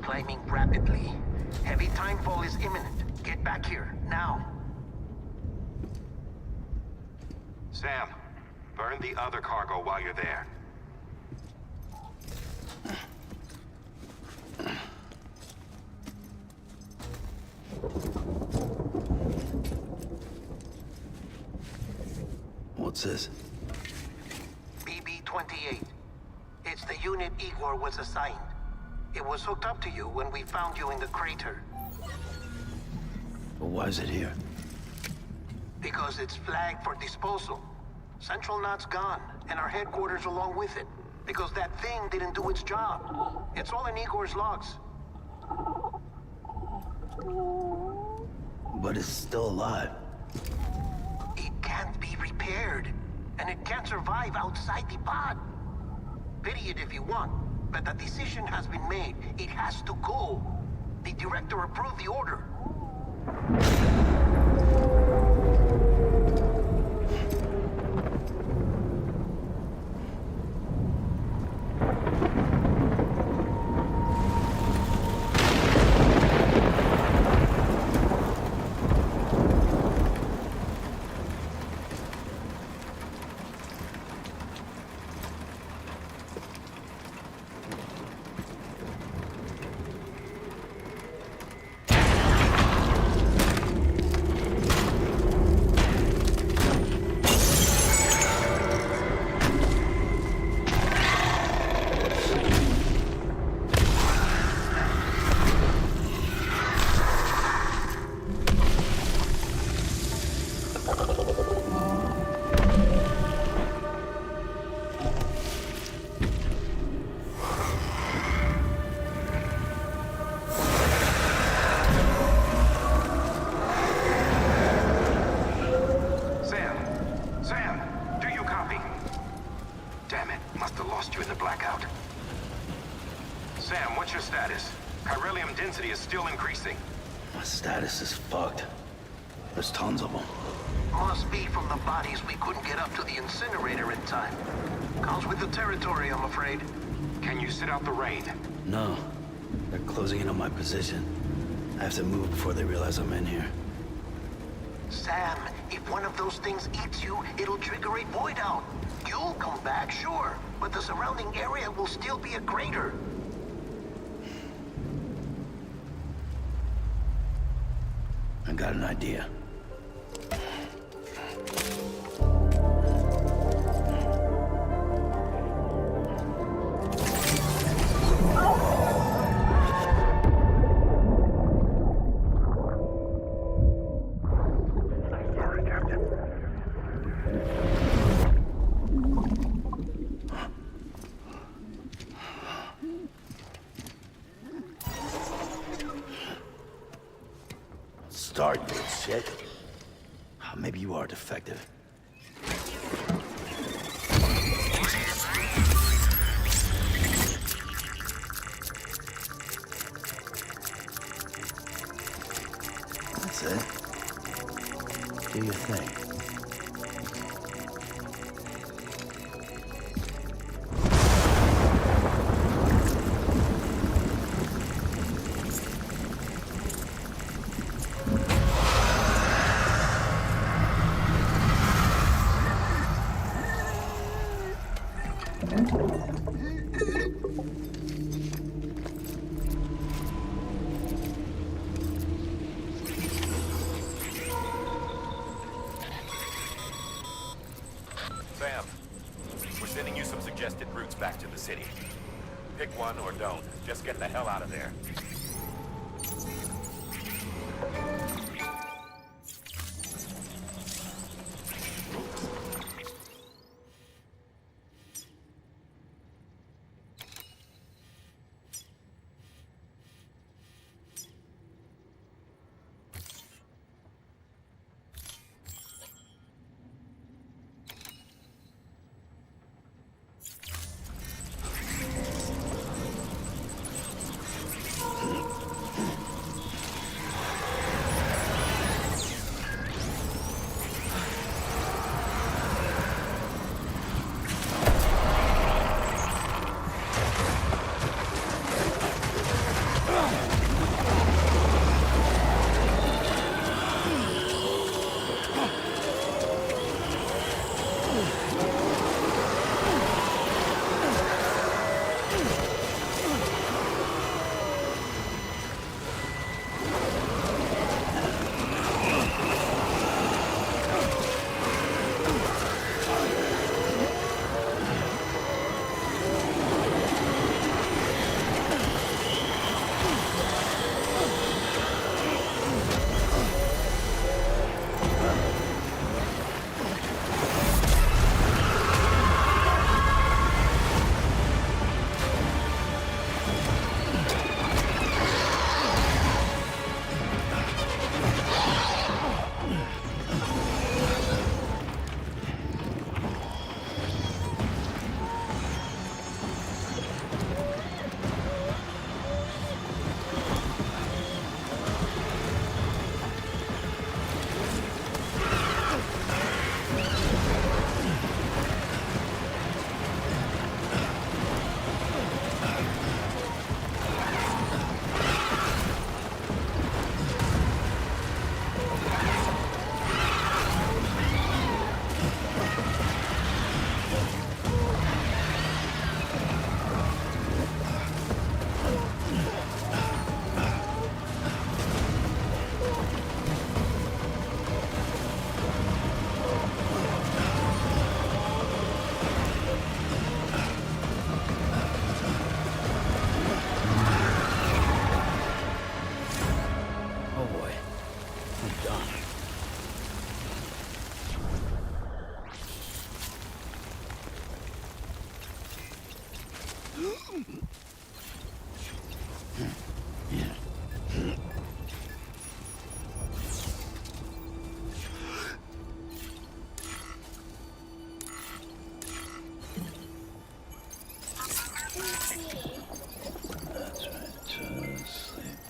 climbing rapidly. Heavy timefall is imminent. Get back here, now. Sam, burn the other cargo while you're there. What's this? BB-28. It's the unit Igor was assigned. It was hooked up to you when we found you in the crater. But why is it here? Because it's flagged for disposal. Central Knot's gone, and our headquarters along with it. Because that thing didn't do its job. It's all in Igor's logs. But it's still alive. It can't be repaired, and it can't survive outside the pod. Pity it if you want, but the decision has been made. It has to go. The director approved the order. My status is fucked. There's tons of them. Must be from the bodies we couldn't get up to the incinerator in time. Comes with the territory, I'm afraid. Can you sit out the rain? No. They're closing in on my position. I have to move before they realize I'm in here. Sam, if one of those things eats you, it'll trigger a void out. You'll come back, sure, but the surrounding area will still be a crater. I got an idea. Sorry, Captain. Start, you shit. Maybe you are defective. That's it. Do your thing. Sam, we're sending you some suggested routes back to the city. Pick one or don't. Just get the hell out of there. That's right, just sleep.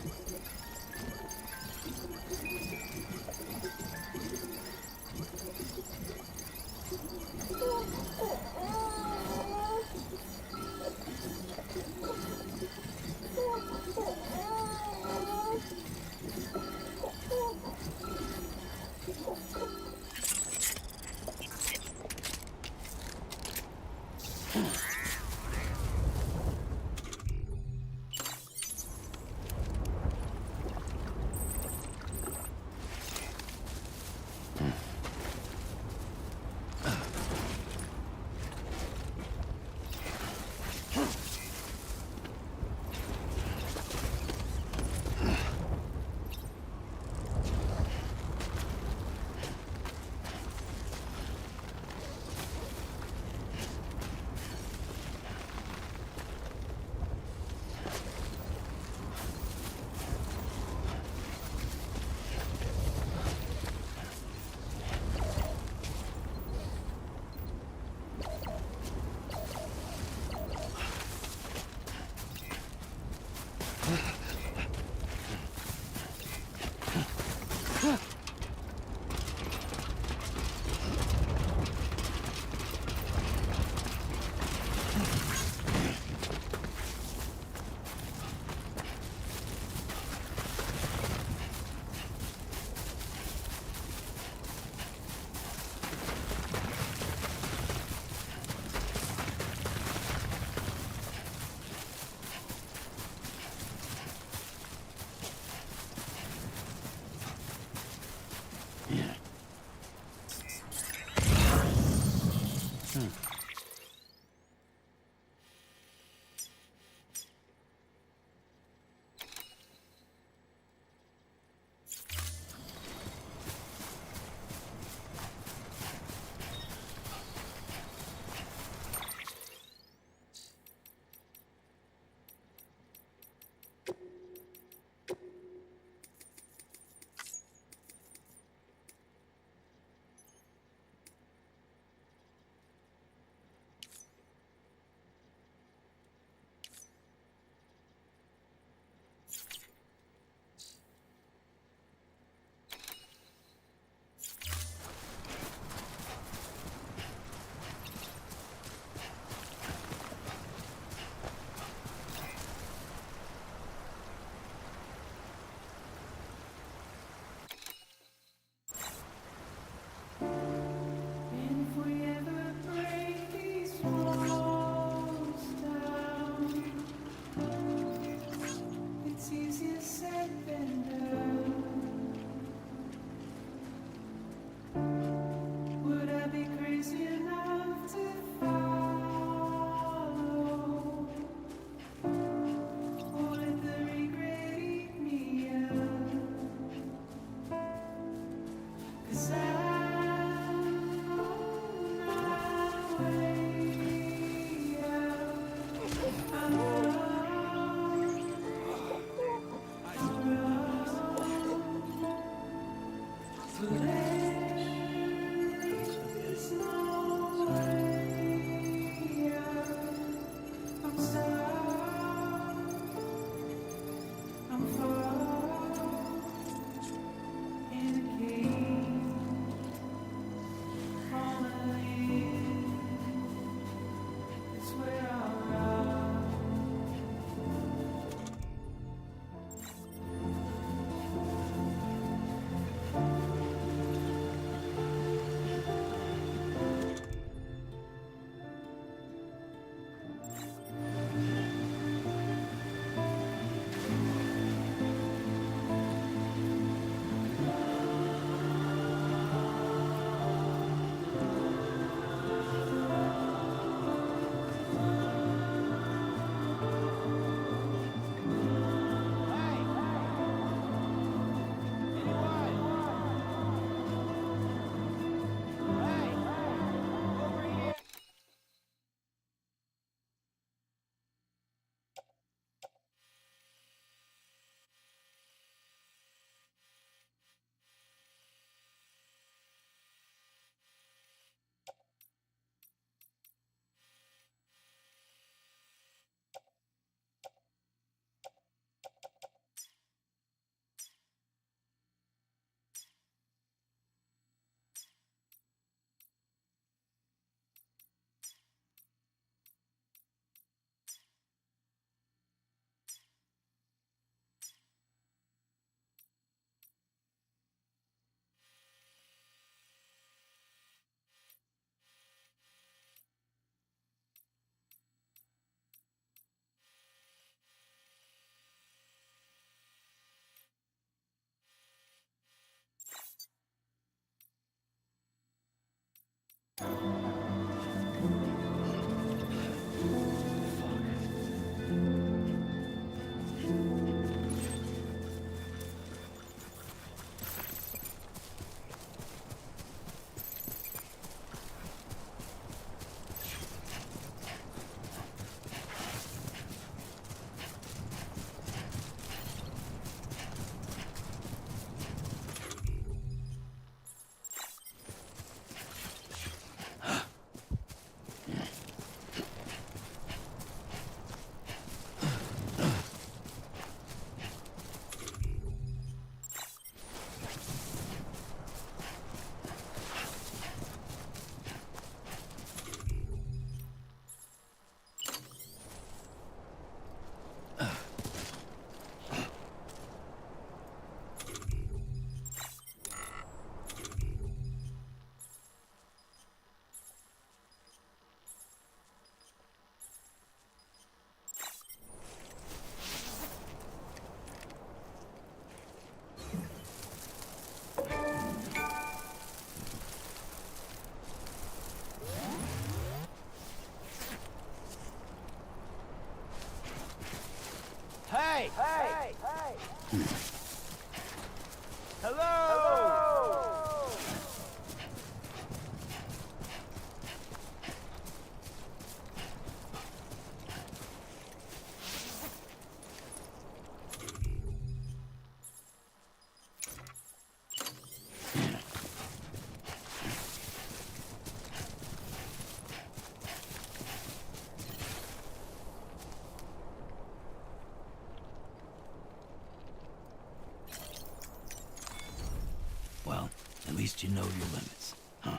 Well, at least you know your limits, huh?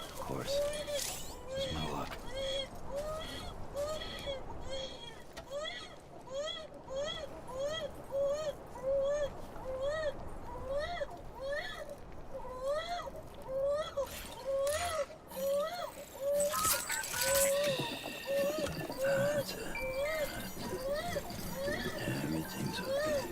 Of course. It's my luck. That's it. Everything's okay.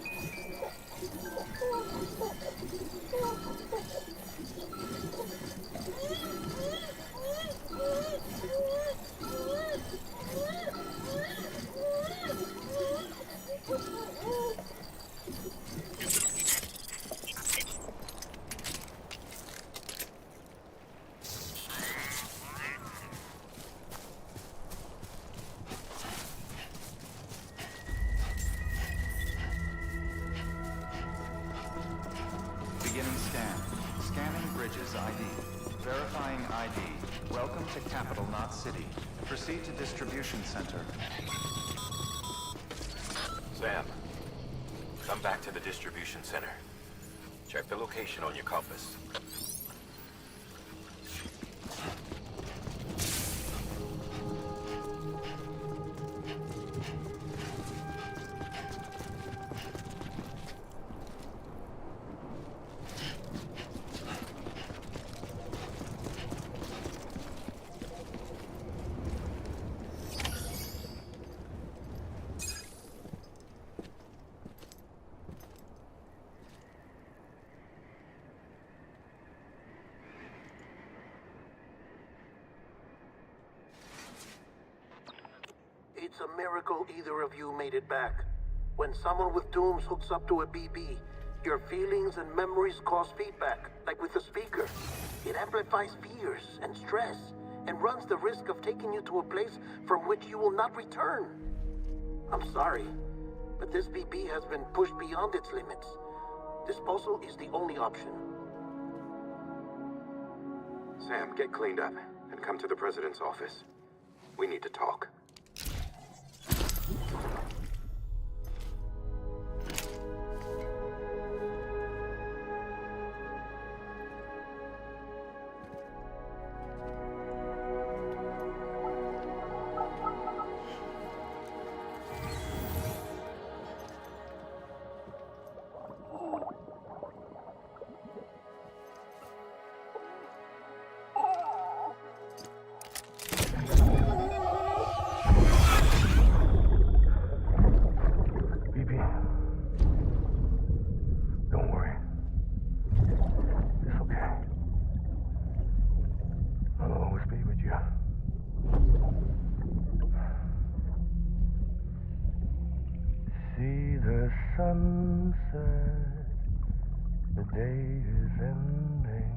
Beginning scan. Scanning bridges ID. Verifying ID. Welcome to Capital, not City. Proceed to distribution center. Sam, come back to the distribution center. Check the location on your compass. It's a miracle either of you made it back. When someone with dooms hooks up to a BB, your feelings and memories cause feedback, like with the speaker. It amplifies fears and stress, and runs the risk of taking you to a place from which you will not return. I'm sorry, but this BB has been pushed beyond its limits. Disposal is the only option. Sam, get cleaned up and come to the President's office. We need to talk. Sunset, the day is ending.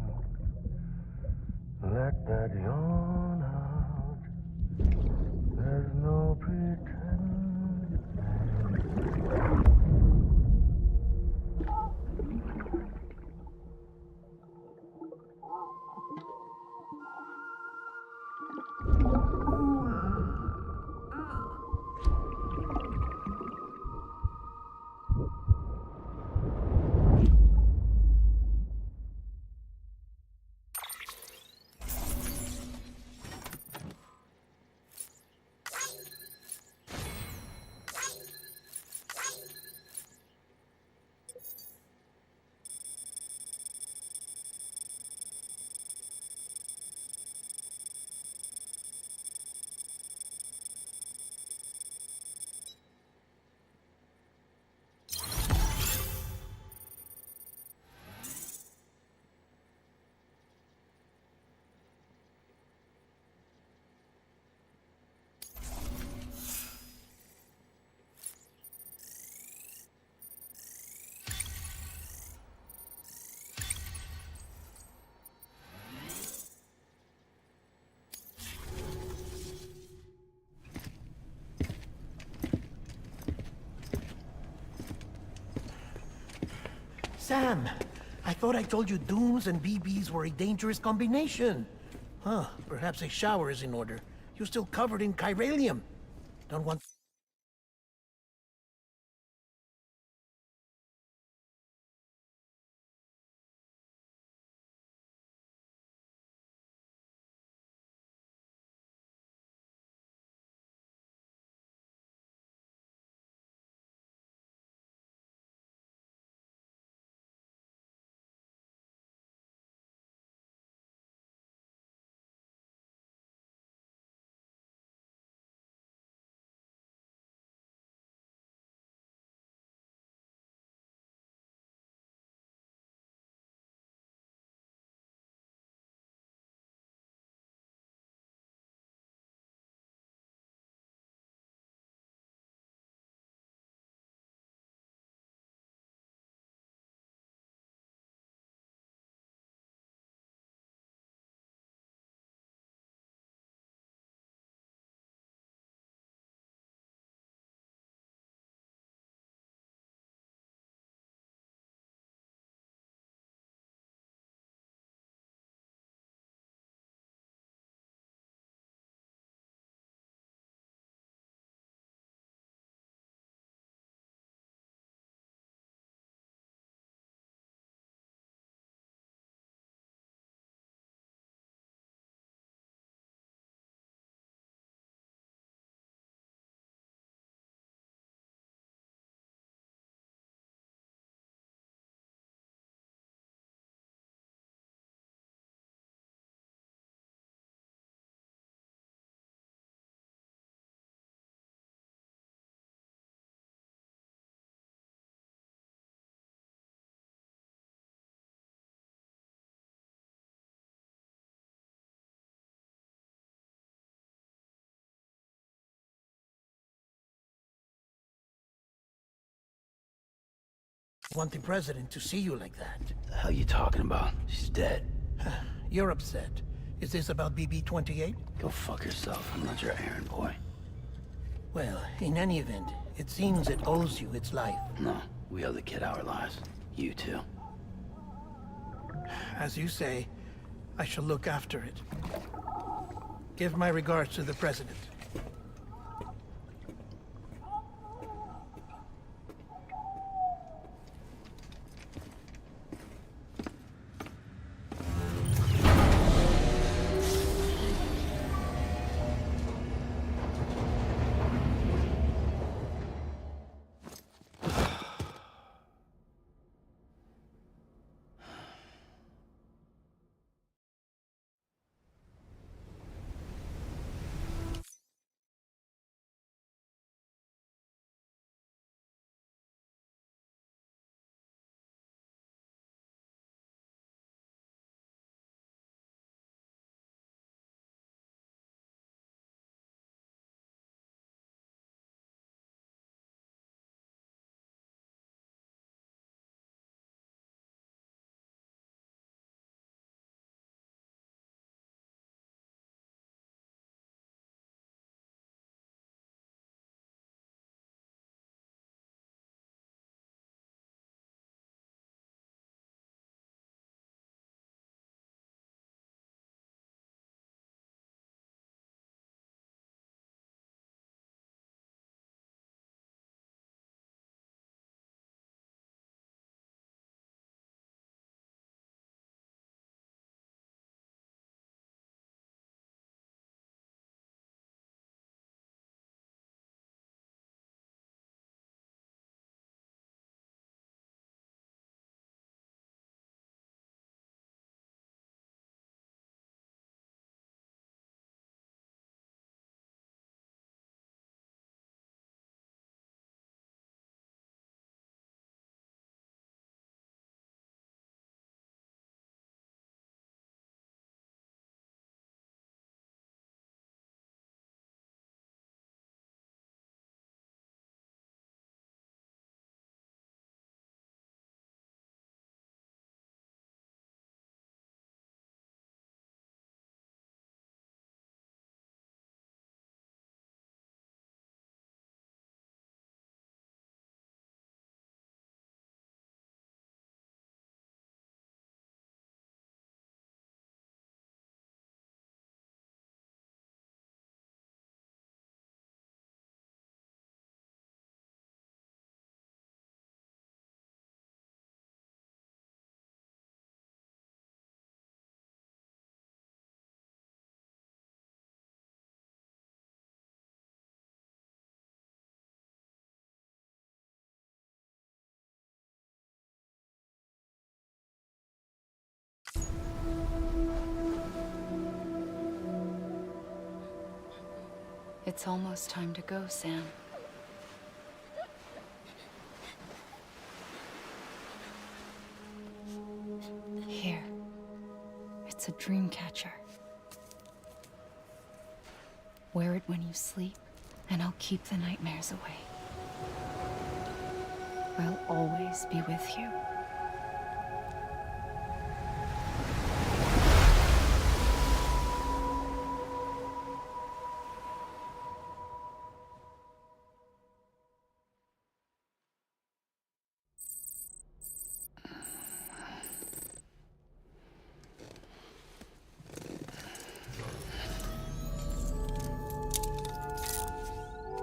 Let that yawn out. There's no pretending. Sam, I thought I told you dooms and BBs were a dangerous combination. Huh, perhaps a shower is in order. You're still covered in chiralium. Don't want... Want the president to see you like that. The hell you talking about? She's dead. You're upset. Is this about BB-28? Go fuck yourself. I'm not your errand boy. Well, in any event, it seems it owes you its life. No, we owe the kid our lives. You too. As you say, I shall look after it. Give my regards to the president. It's almost time to go, Sam. Here. It's a dream catcher. Wear it when you sleep, and I'll keep the nightmares away. I'll always be with you.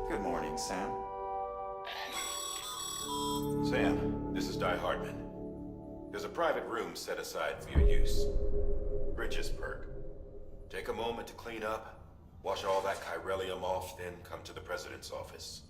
Good morning, Sam. Sam, this is Di Hartman. There's a private room set aside for your use. Bridges perk. Take a moment to clean up, wash all that chiralium off, then come to the President's office.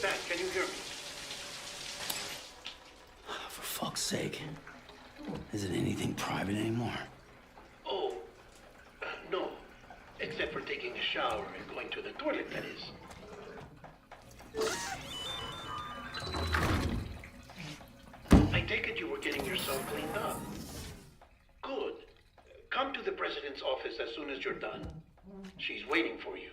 Sam, can you hear me? For fuck's sake. Isn't anything private anymore? Oh, no. Except for taking a shower and going to the toilet, that is. I take it you were getting yourself cleaned up. Good. Come to the President's office as soon as you're done. She's waiting for you.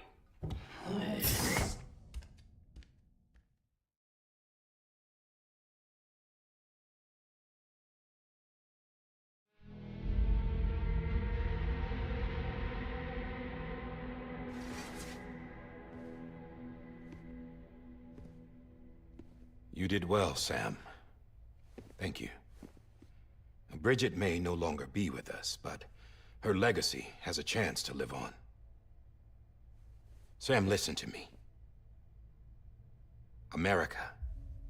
You did well, Sam. Thank you. Bridget may no longer be with us, but her legacy has a chance to live on. Sam, listen to me. America,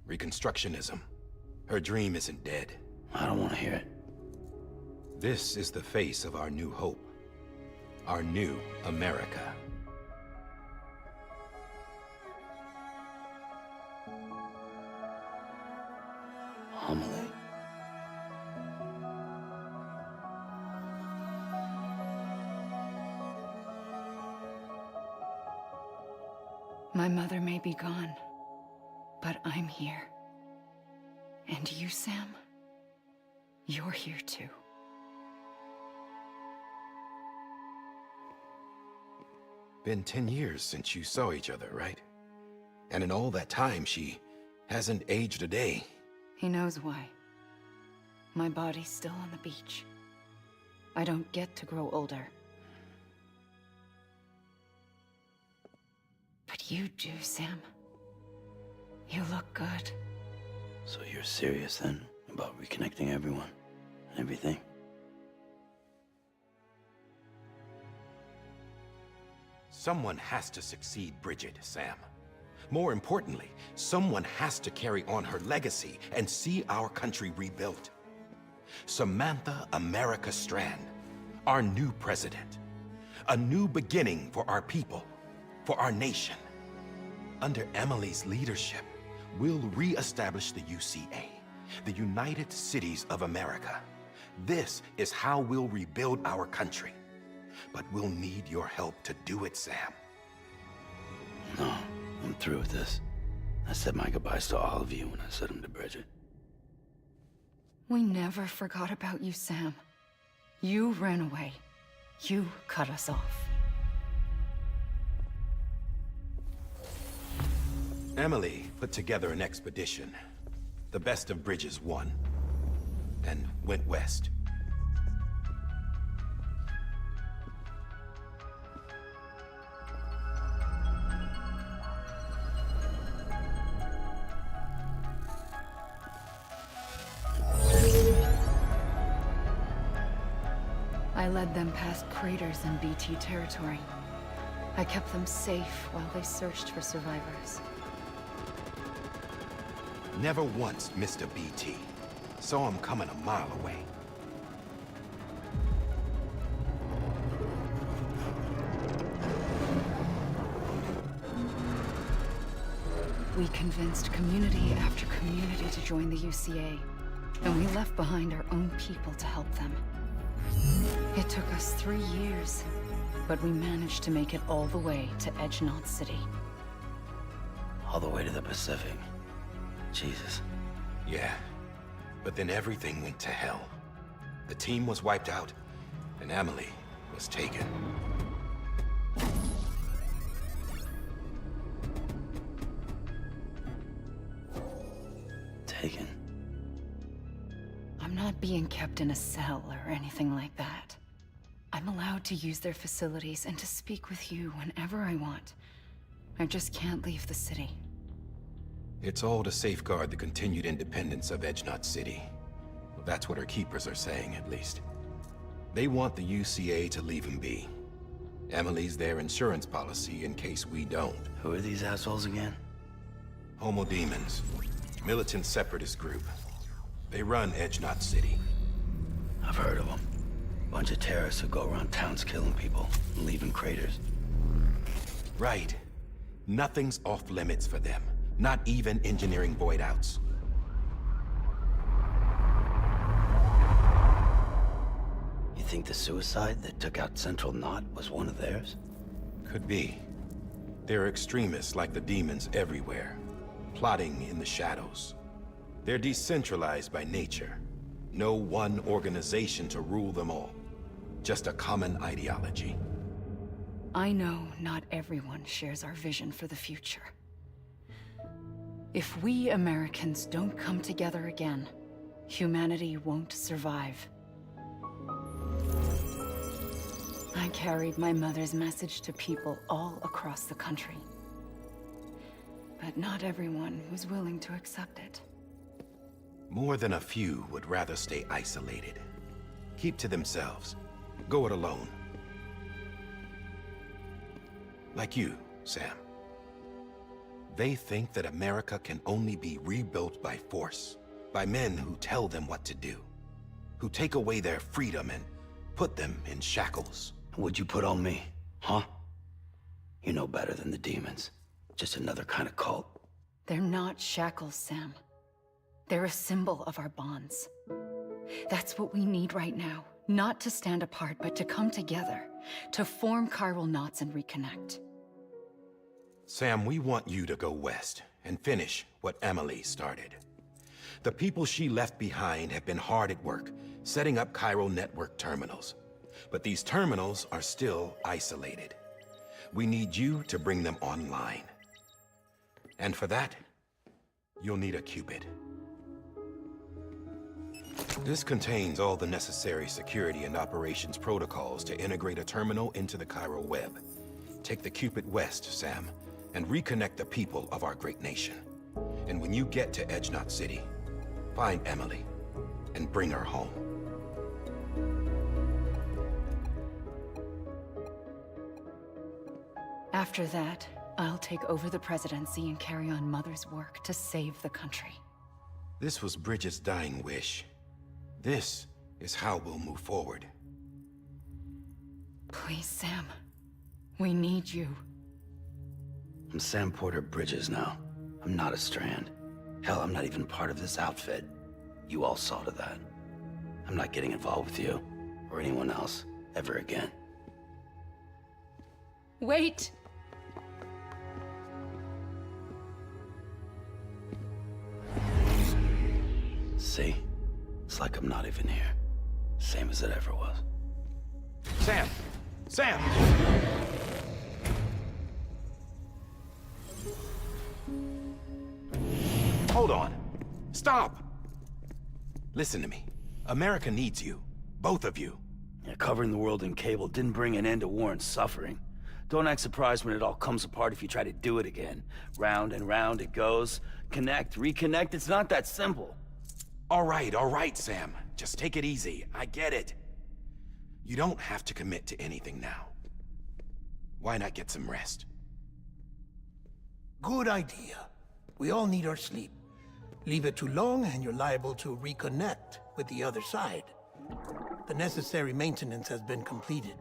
Reconstructionism, her dream isn't dead. I don't want to hear it. This is the face of our new hope. Our new America. Homily. My mother may be gone, but I'm here. And you, Sam? You're here too. Been 10 years since you saw each other, right? And in all that time, she hasn't aged a day. He knows why. My body's still on the beach. I don't get to grow older. But you do, Sam. You look good. So you're serious then about reconnecting everyone and everything? Someone has to succeed Bridget, Sam. More importantly, someone has to carry on her legacy and see our country rebuilt. Samantha America Strand, our new president. A new beginning for our people, for our nation. Under Emily's leadership, we'll re-establish the UCA, the United Cities of America. This is how we'll rebuild our country. But we'll need your help to do it, Sam. No, I'm through with this. I said my goodbyes to all of you when I said them to Bridget. We never forgot about you, Sam. You ran away. You cut us off. Emily put together an expedition. The best of Bridges won, and went west. I led them past craters in BT territory. I kept them safe while they searched for survivors. Never once missed a BT. Saw him coming a mile away. We convinced community after community to join the UCA, and we left behind our own people to help them. It took us 3 years, but we managed to make it all the way to Edgenot City. All the way to the Pacific. Jesus. Yeah, but then everything went to hell. The team was wiped out, and Emily was taken. Taken. I'm not being kept in a cell or anything like that. I'm allowed to use their facilities and to speak with you whenever I want. I just can't leave the city. It's all to safeguard the continued independence of Edgenot City. Well, that's what her keepers are saying, at least. They want the UCA to leave him be. Emily's their insurance policy in case we don't. Who are these assholes again? Homo Demons. Militant separatist group. They run Edgenot City. I've heard of them. Bunch of terrorists who go around towns killing people and leaving craters. Right. Nothing's off limits for them. Not even engineering void outs. You think the suicide that took out Central Knot was one of theirs? Could be. There are extremists like the demons everywhere, plotting in the shadows. They're decentralized by nature. No one organization to rule them all. Just a common ideology. I know not everyone shares our vision for the future. If we Americans don't come together again, humanity won't survive. I carried my mother's message to people all across the country. But not everyone was willing to accept it. More than a few would rather stay isolated. Keep to themselves. Go it alone. Like you, Sam. They think that America can only be rebuilt by force, by men who tell them what to do, who take away their freedom and put them in shackles. What'd you put on me, huh? You know better than the demons. Just another kind of cult. They're not shackles, Sam. They're a symbol of our bonds. That's what we need right now. Not to stand apart, but to come together, to form chiral knots and reconnect. Sam, we want you to go west and finish what Emily started. The people she left behind have been hard at work, setting up chiral network terminals. But these terminals are still isolated. We need you to bring them online. And for that, you'll need a Cupid. This contains all the necessary security and operations protocols to integrate a terminal into the chiral web. Take the Cupid west, Sam, and reconnect the people of our great nation. And when you get to Edgenot City, find Emily and bring her home. After that, I'll take over the presidency and carry on Mother's work to save the country. This was Bridget's dying wish. This is how we'll move forward. Please, Sam. We need you. I'm Sam Porter Bridges now. I'm not a Strand. Hell, I'm not even part of this outfit. You all saw to that. I'm not getting involved with you, or anyone else, ever again. Wait! See? It's like I'm not even here. Same as it ever was. Sam! Sam! Hold on. Stop! Listen to me. America needs you. Both of you. Yeah, covering the world in cable didn't bring an end to war and suffering. Don't act surprised when it all comes apart if you try to do it again. Round and round it goes. Connect, reconnect, it's not that simple. All right, Sam. Just take it easy. I get it. You don't have to commit to anything now. Why not get some rest? Good idea. We all need our sleep. Leave it too long and you're liable to reconnect with the other side. The necessary maintenance has been completed.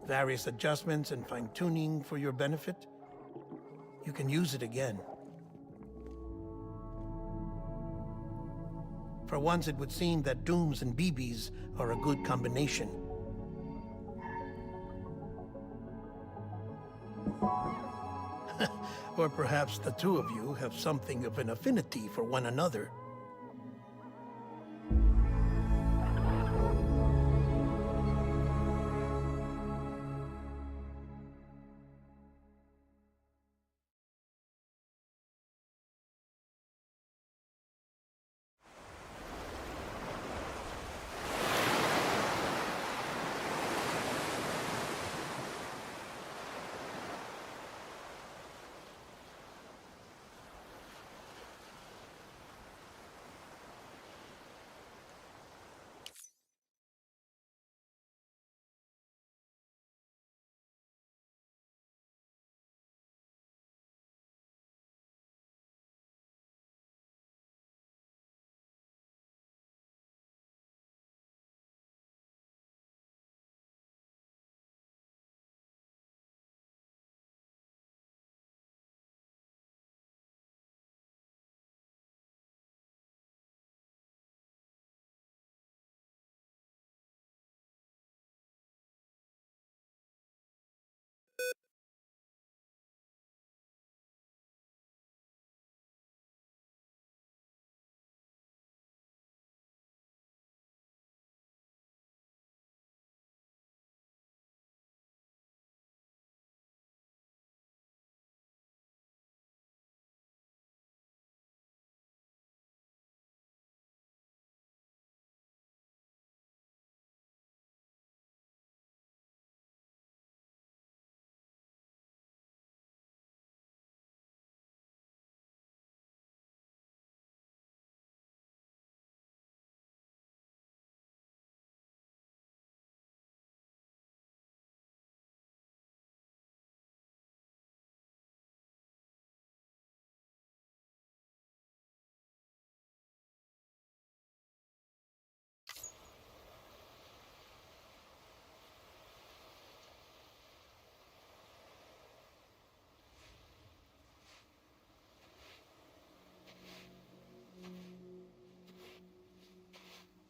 Various adjustments and fine-tuning for your benefit. You can use it again. For once, it would seem that Dooms and BBs are a good combination. Or perhaps the two of you have something of an affinity for one another.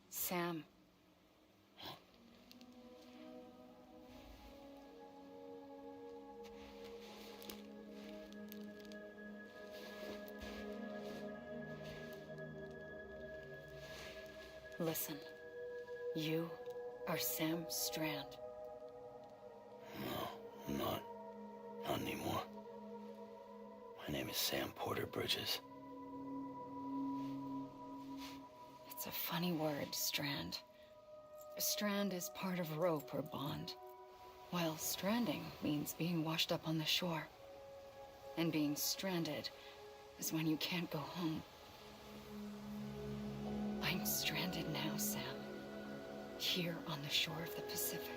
Sam. Listen. You are Sam Strand. No, I'm not. Not anymore. My name is Sam Porter Bridges. It's a funny word, Strand. Strand is part of rope or bond, while stranding means being washed up on the shore. And being stranded is when you can't go home. I'm stranded now, Sam. Here on the shore of the Pacific.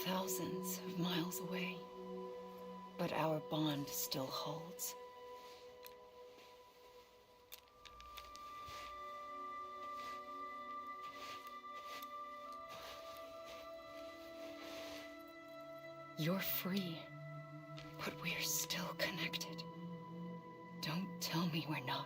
Thousands of miles away. But our bond still holds. You're free, but we're still connected. Don't tell me we're not.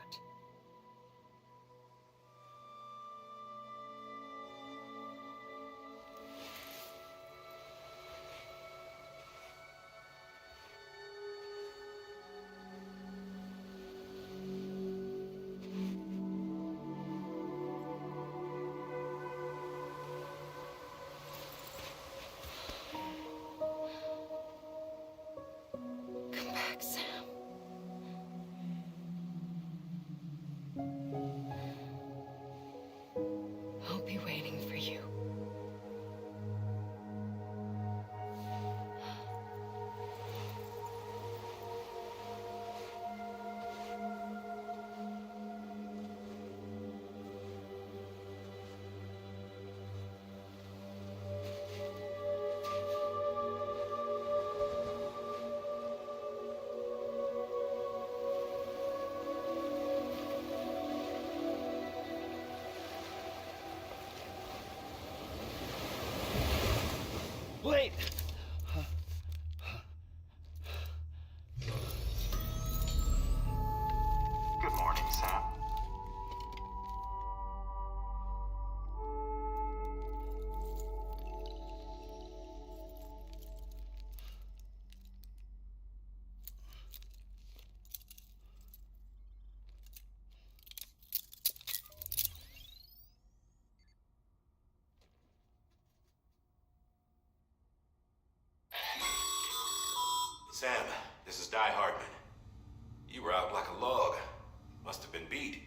Come back, Sam. I'll be waiting for you. Wait! Good morning, Sam. Sam, this is Die Hardman. You were out like a log. Must have been beat.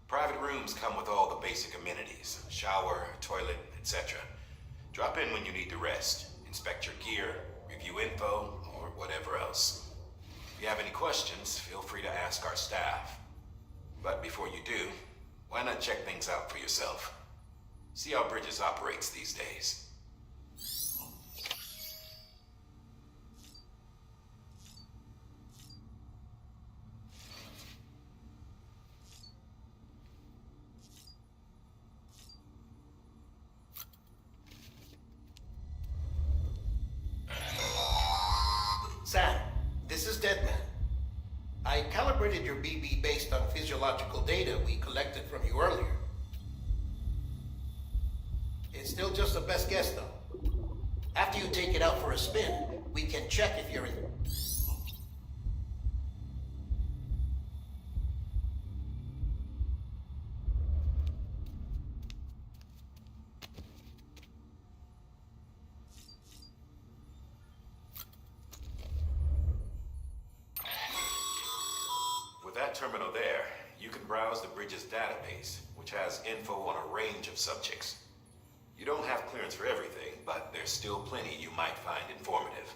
Private rooms come with all the basic amenities. Shower, toilet, etc. Drop in when you need to rest. Inspect your gear, review info, or whatever else. If you have any questions, feel free to ask our staff. But before you do, why not check things out for yourself? See how Bridges operates these days. Sam, this is Deadman. I calibrated your BB based on physiological data we collected from you earlier. It's still just a best guess, though. After you take it out for a spin, we can check if you're in... With that terminal there, you can browse the Bridges database, which has info on a range of subjects. You don't have clearance for everything, but there's still plenty you might find informative.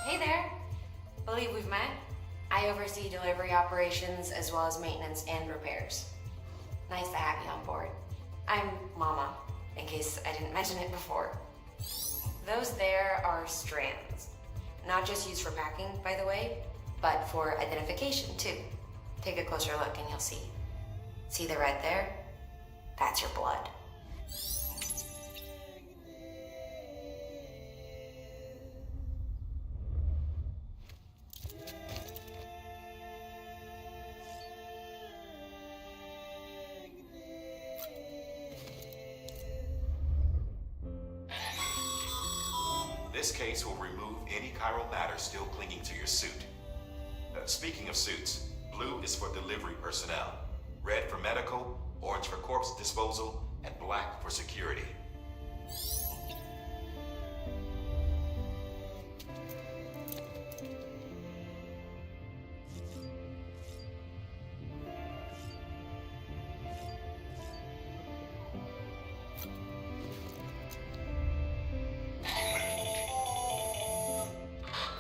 Hey there. Believe we've met? I oversee delivery operations as well as maintenance and repairs. Nice to have you on board. I'm Mama, in case I didn't mention it before. Those there are strands. Not just used for packing, by the way, but for identification too. Take a closer look and you'll see. See the red there? That's your blood. This case will remove any chiral matter still clinging to your suit. Speaking of suits, blue is for delivery personnel, red for medical, orange for corpse disposal, and black for security.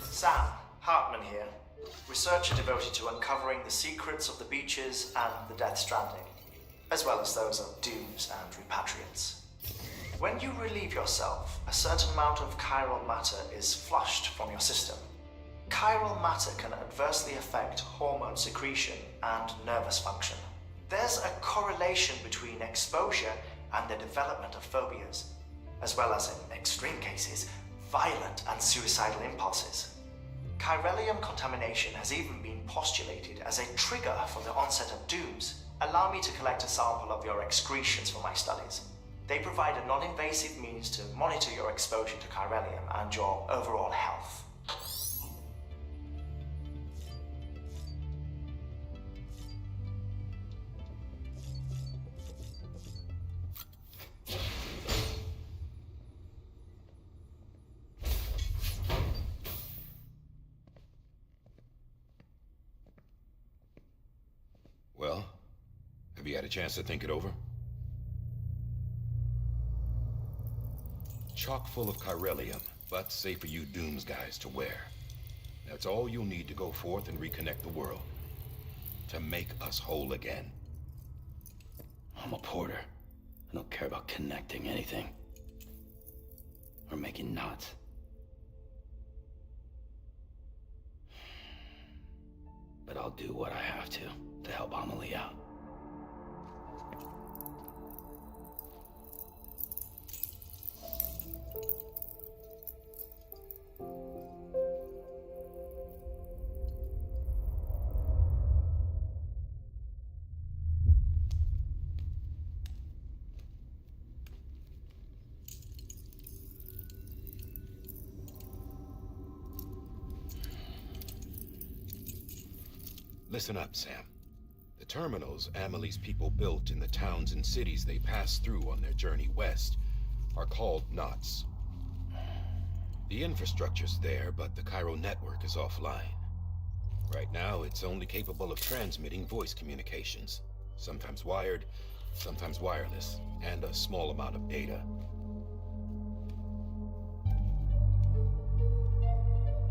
Sam, Hartman here, researcher devoted to uncovering the secrets of the beaches and the Death Stranding, as well as those of dooms and repatriates. When you relieve yourself, a certain amount of chiral matter is flushed from your system. Chiral matter can adversely affect hormone secretion and nervous function. There's a correlation between exposure and the development of phobias, as well as, in extreme cases, violent and suicidal impulses. Chiralium contamination has even been postulated as a trigger for the onset of dooms. Allow me to collect a sample of your excretions for my studies. They provide a non-invasive means to monitor your exposure to chiralium and your overall health. Well, have you had a chance to think it over? Chock full of chiralium, but safe for you Dooms guys to wear. That's all you'll need to go forth and reconnect the world. To make us whole again. I'm a porter. I don't care about connecting anything. Or making knots. But I'll do what I have to help Amelie out. Listen up, Sam. The terminals Amelie's people built in the towns and cities they passed through on their journey west are called knots. The infrastructure's there, but the Cairo network is offline. Right now, it's only capable of transmitting voice communications, sometimes wired, sometimes wireless, and a small amount of data.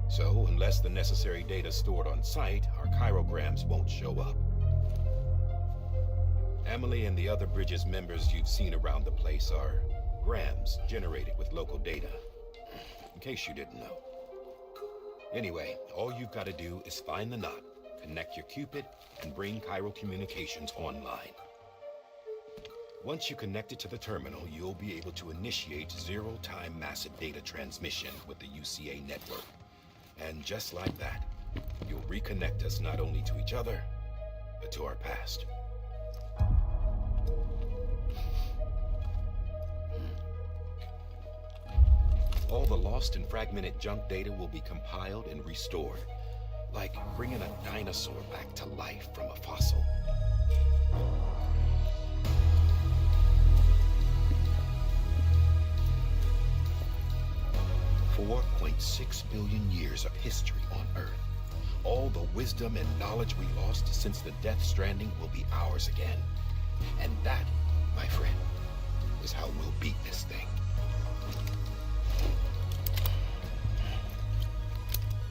So, unless the necessary data is stored on site, our chirograms won't show up. Amelie and the other Bridges members you've seen around the place are grams generated with local data. In case you didn't know. Anyway, all you've got to do is find the knot, connect your Cupid, and bring Cairo communications online. Once you connect it to the terminal, you'll be able to initiate zero-time massive data transmission with the UCA network. And just like that, you'll reconnect us not only to each other, but to our past. All the lost and fragmented junk data will be compiled and restored, like bringing a dinosaur back to life from a fossil. $4.6 billion years of history on Earth. All the wisdom and knowledge we lost since the Death Stranding will be ours again. And that, my friend, is how we'll beat this thing.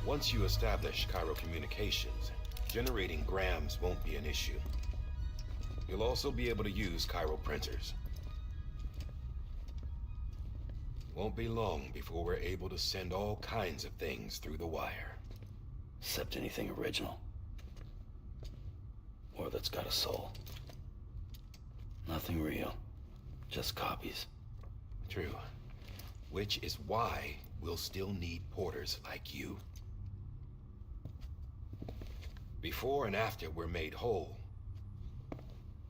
Once you establish Cairo communications, generating grams won't be an issue. You'll also be able to use Cairo printers. Won't be long before we're able to send all kinds of things through the wire. Except anything original. Or that's got a soul. Nothing real. Just copies. True. Which is why we'll still need porters like you. Before and after we're made whole,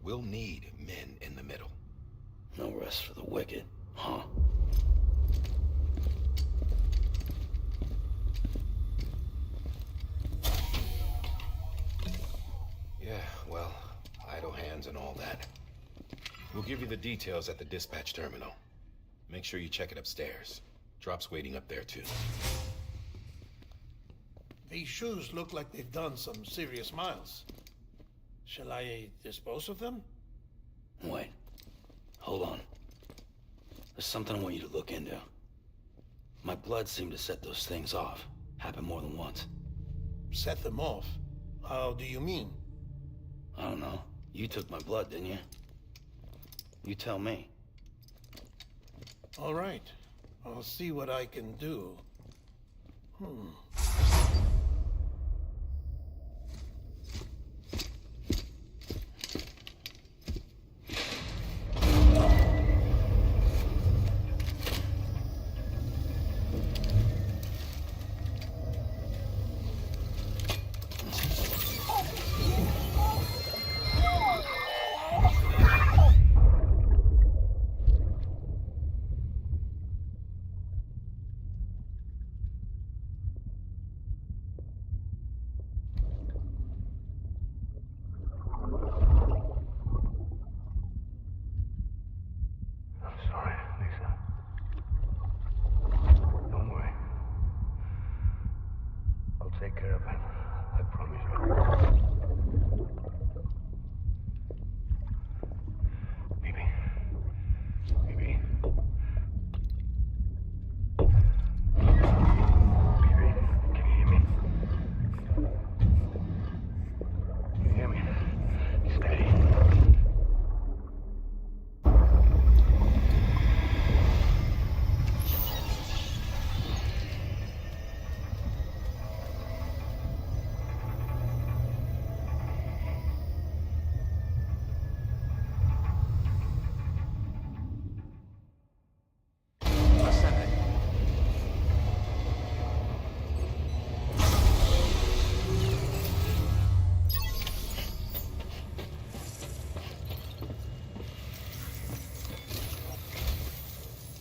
we'll need men in the middle. No rest for the wicked, huh? Yeah, well, idle hands and all that. We'll give you the details at the dispatch terminal. Make sure you check it upstairs. Drop's waiting up there, too. These shoes look like they've done some serious miles. Shall I dispose of them? Wait. Hold on. There's something I want you to look into. My blood seemed to set those things off. Happened more than once. Set them off? How do you mean? I don't know. You took my blood, didn't you? You tell me. All right. I'll see what I can do. Take care of him. I promise you. Baby. Baby. Baby, can you hear me? Can you hear me? Steady.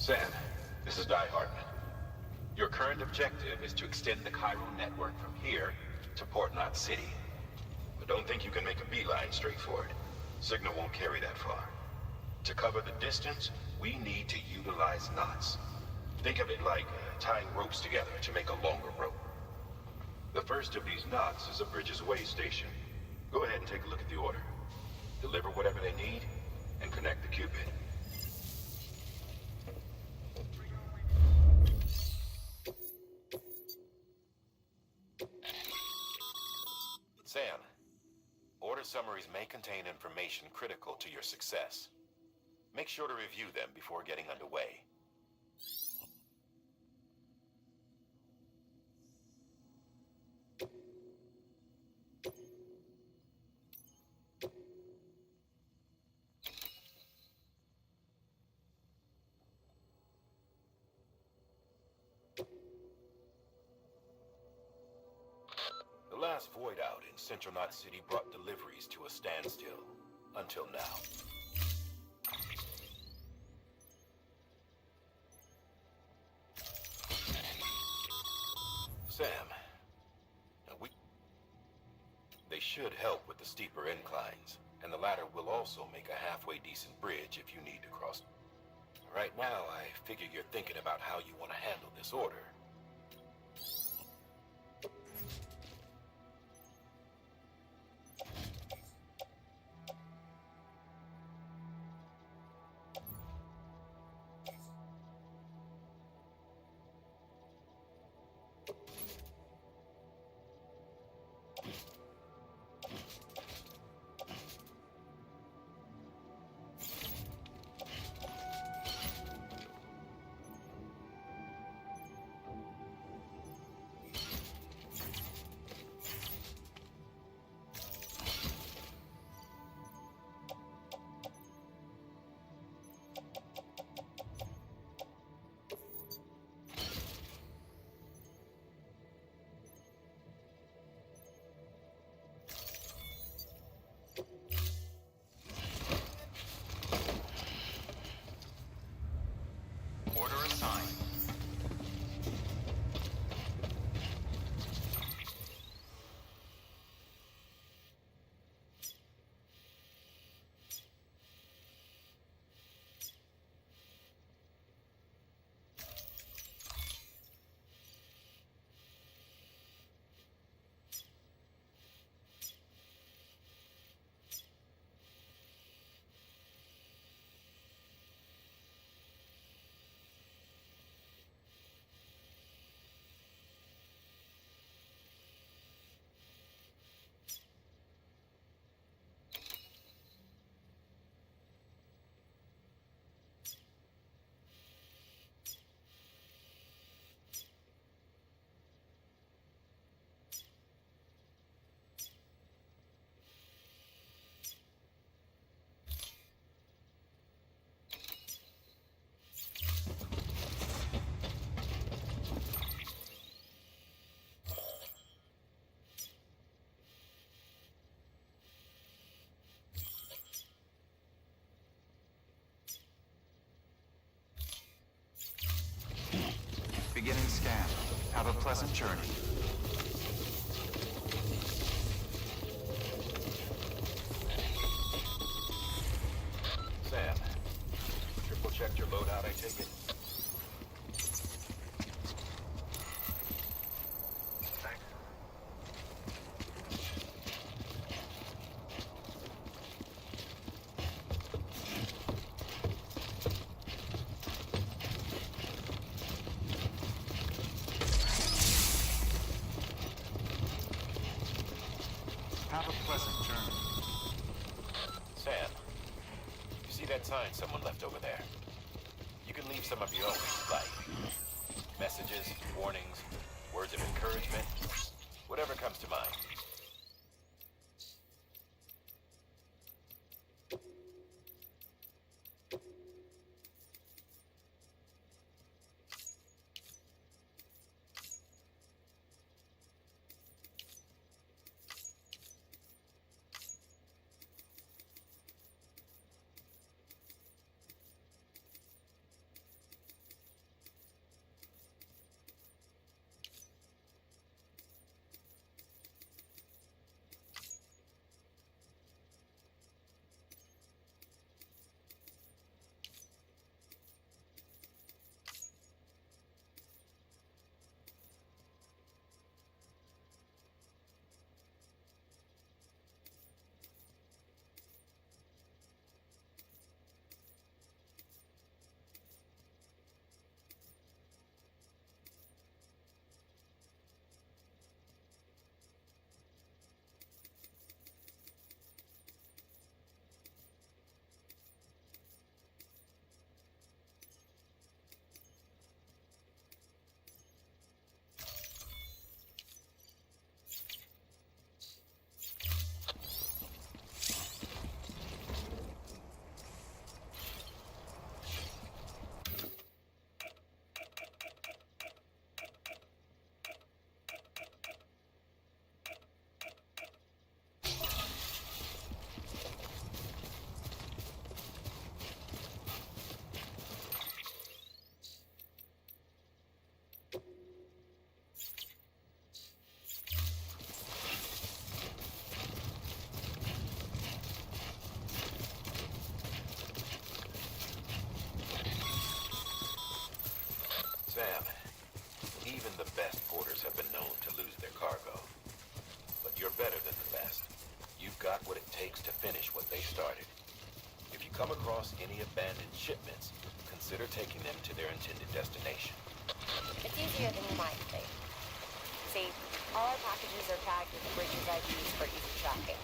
Sam, this is Hartman. Your current objective is to extend the Cairo network from here to Port Knot City. But don't think you can make a beeline straight for it. Signal won't carry that far. To cover the distance, we need to utilize knots. Think of it like tying ropes together to make a longer rope. The first of these knots is a Bridges way station. Go ahead and take a look at the order. Deliver whatever they need, and connect the Cupid. Sam, order summaries may contain information critical to your success. Make sure to review them before getting underway. The last void out in Central Knot City brought deliveries to a standstill. Until now. Sam, they should help with the steeper inclines, and the ladder will also make a halfway decent bridge if you need to cross. Right now, I figure you're thinking about how you want to handle this order. Order assigned. Beginning scan. Have a pleasant journey. Sam, triple checked your loadout, I take it? Have a pleasant journey. Sam, you see that sign someone left over there? You can leave some of your own if you like. Messages, warnings, words of encouragement, whatever comes to mind. shipments, consider taking them to their intended destination. It's easier than you might think. See, all our packages are tagged with the bridge's IDs for easy tracking.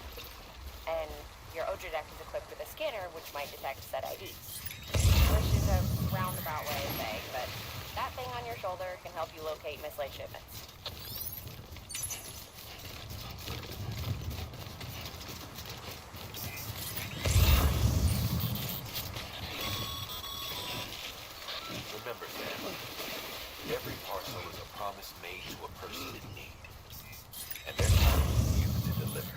And your Oja deck is equipped with a scanner which might detect said IDs. Which is a roundabout way of saying, but that thing on your shoulder can help you locate mislaid shipments. Remember, Sam, every parcel is a promise made to a person in need. And they're counting on you to deliver.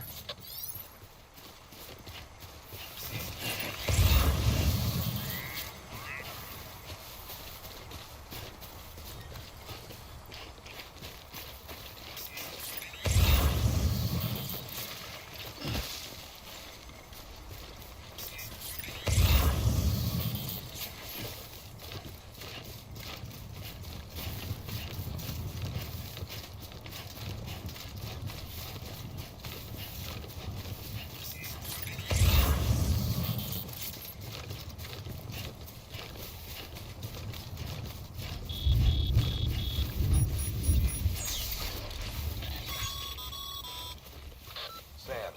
Sam,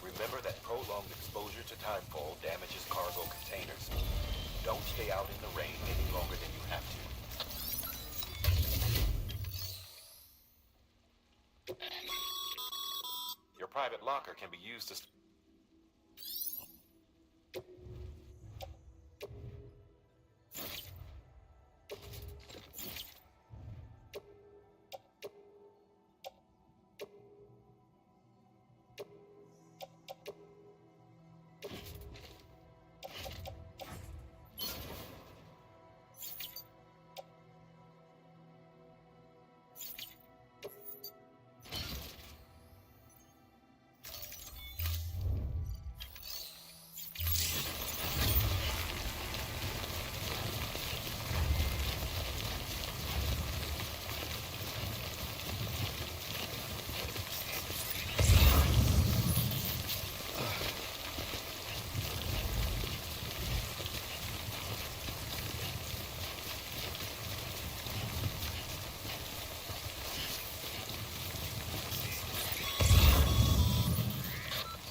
remember that prolonged exposure to timefall damages cargo containers. Don't stay out in the rain any longer than you have to. Your private locker can be used to...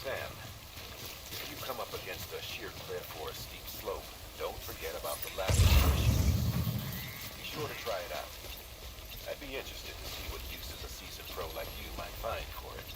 Sam, if you come up against a sheer cliff or a steep slope, don't forget about the ladder issue. Be sure to try it out. I'd be interested to see what uses a seasoned pro like you might find for it.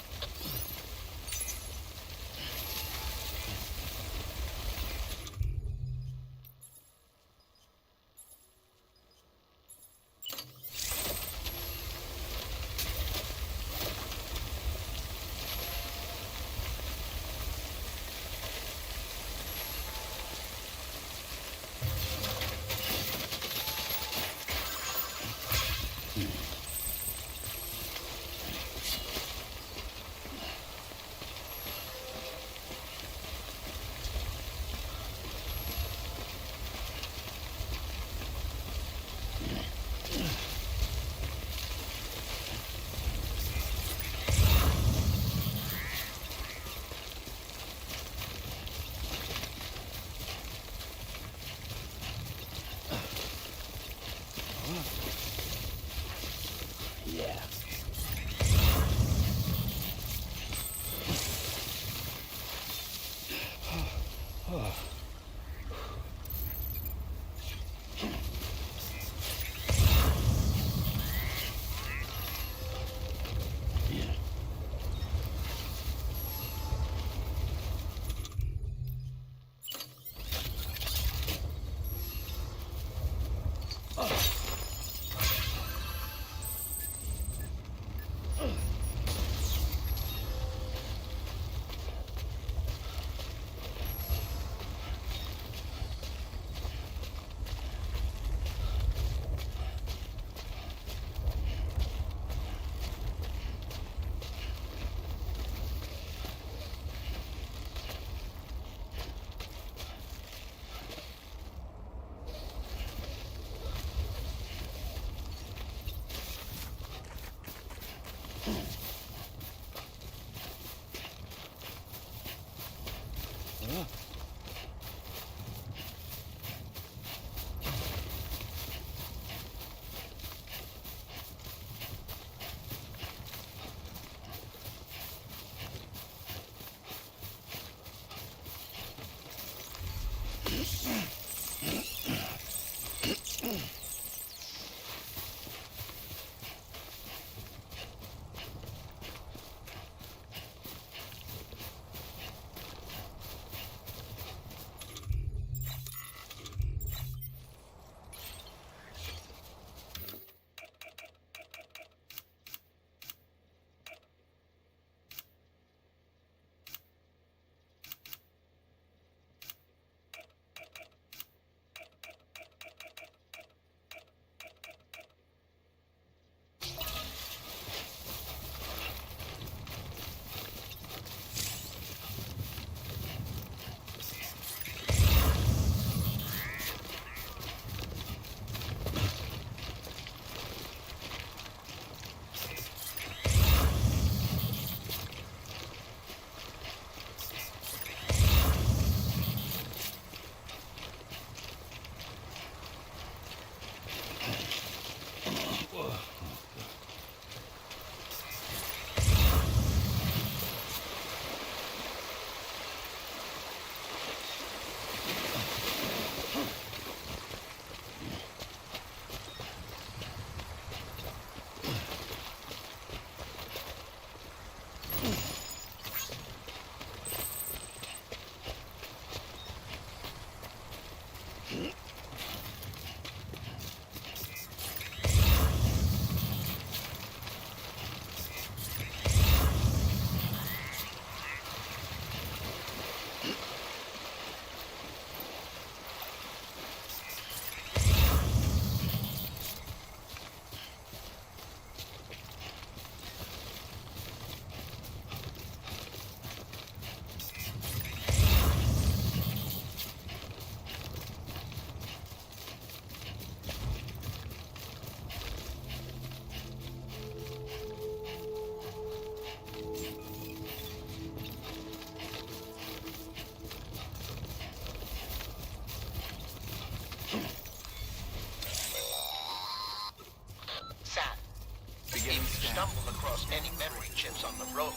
lost any memory chips on the road,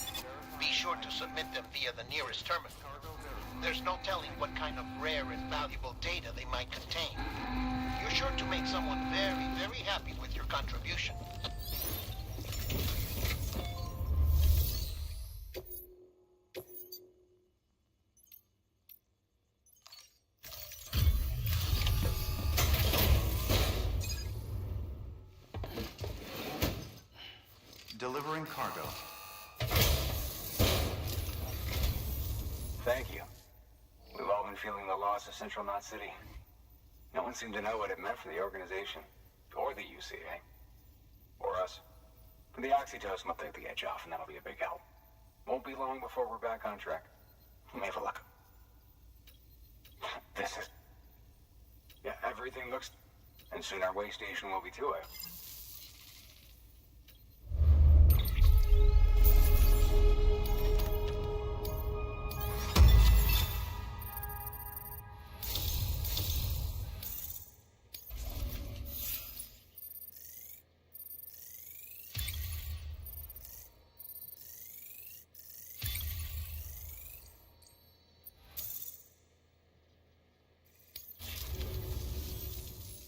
be sure to submit them via the nearest terminal. There's no telling what kind of rare and valuable data they might contain. You're sure to make someone very, very happy with your contribution. Delivering cargo. Thank you. We've all been feeling the loss of Central Knot City. No one seemed to know what it meant for the organization, or the UCA, or us. For the Oxytos, we'll take the edge off, and that'll be a big help. Won't be long before we're back on track. Let me have a look. This is... Yeah, everything looks... And soon our way station will be too.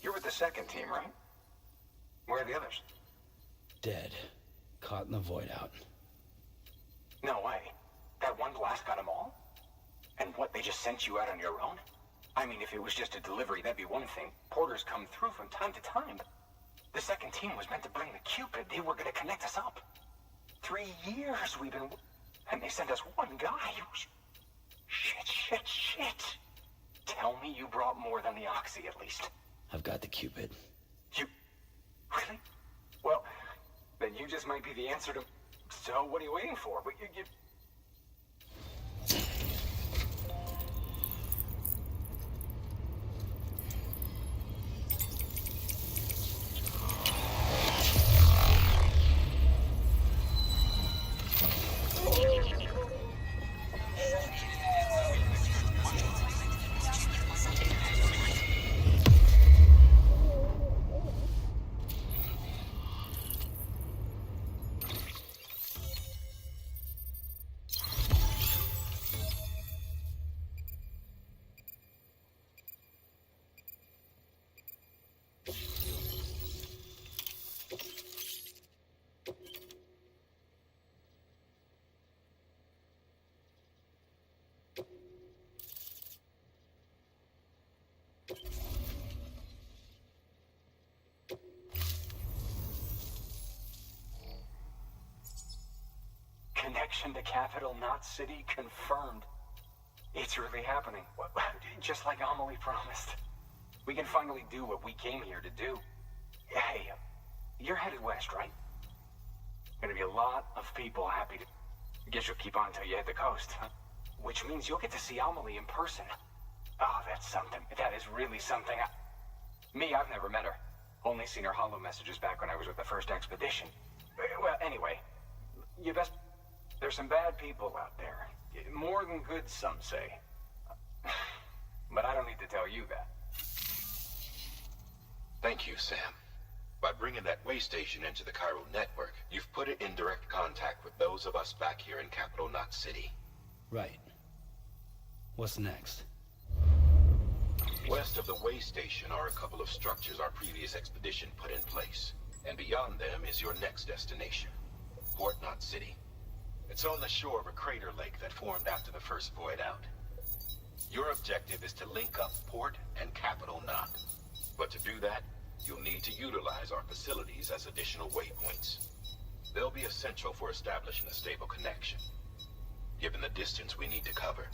You're with the second team, right? Where are the others? Dead. Caught in the void out. No way. That one blast got them all? And what, they just sent you out on your own? I mean, if it was just a delivery, that'd be one thing. Porters come through from time to time. The second team was meant to bring the Cupid. They were gonna connect us up. 3 years we've been... And they sent us one guy. Shit. Tell me you brought more than the Oxy, at least. I've got the Cupid. You... Really? Well, then you just might be the answer to... So, what are you waiting for? But you... Connection to Capital Knot City confirmed. It's really happening. Just like Amelie promised. We can finally do what we came here to do. Hey, you're headed west, right? Gonna be a lot of people happy to... Guess you'll keep on till you hit the coast, huh? Which means you'll get to see Amelie in person. Oh, that's something. That is really something. I've never met her. Only seen her holo messages back when I was with the first expedition. Well, anyway, you best... There's some bad people out there. More than good, some say. But I don't need to tell you that. Thank you, Sam. By bringing that way station into the Cairo network, you've put it in direct contact with those of us back here in Capital Knot City. Right. What's next? West of the way station are a couple of structures our previous expedition put in place. And beyond them is your next destination, Port Knot City. It's on the shore of a crater lake that formed after the first void out. Your objective is to link up Port and Capital Knot. But to do that, you'll need to utilize our facilities as additional waypoints. They'll be essential for establishing a stable connection. Given the distance we need to cover,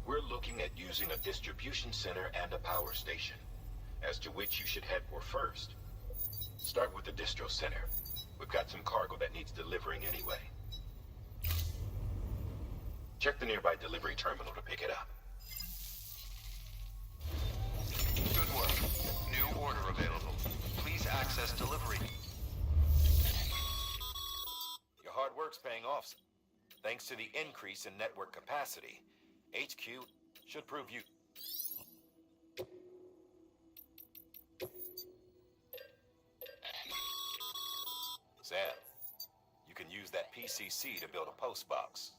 we're looking at using a distribution center and a power station, as to which you should head for first. Start with the distro center. We've got some cargo that needs delivering anyway. Check the nearby delivery terminal to pick it up. Good work. New order available. Please access delivery. Your hard work's paying off. Thanks to the increase in network capacity, HQ should prove you... Sam, you can use that PCC to build a post box.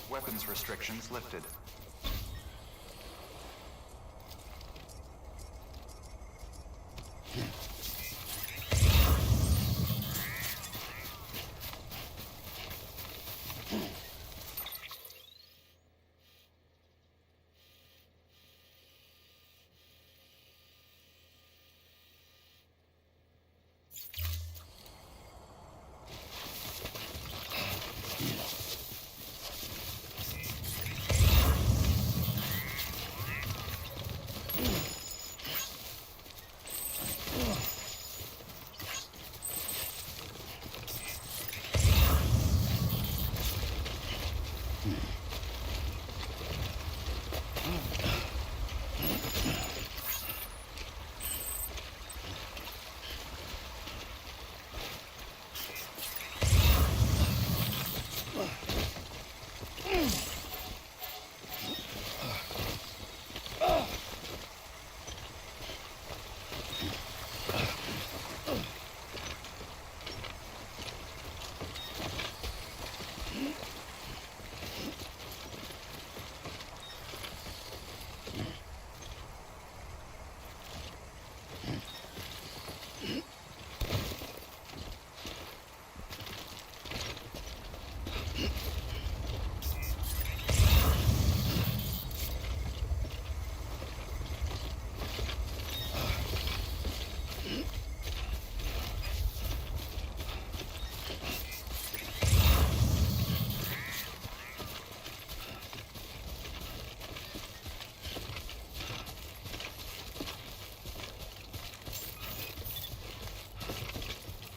Weapons restrictions lifted.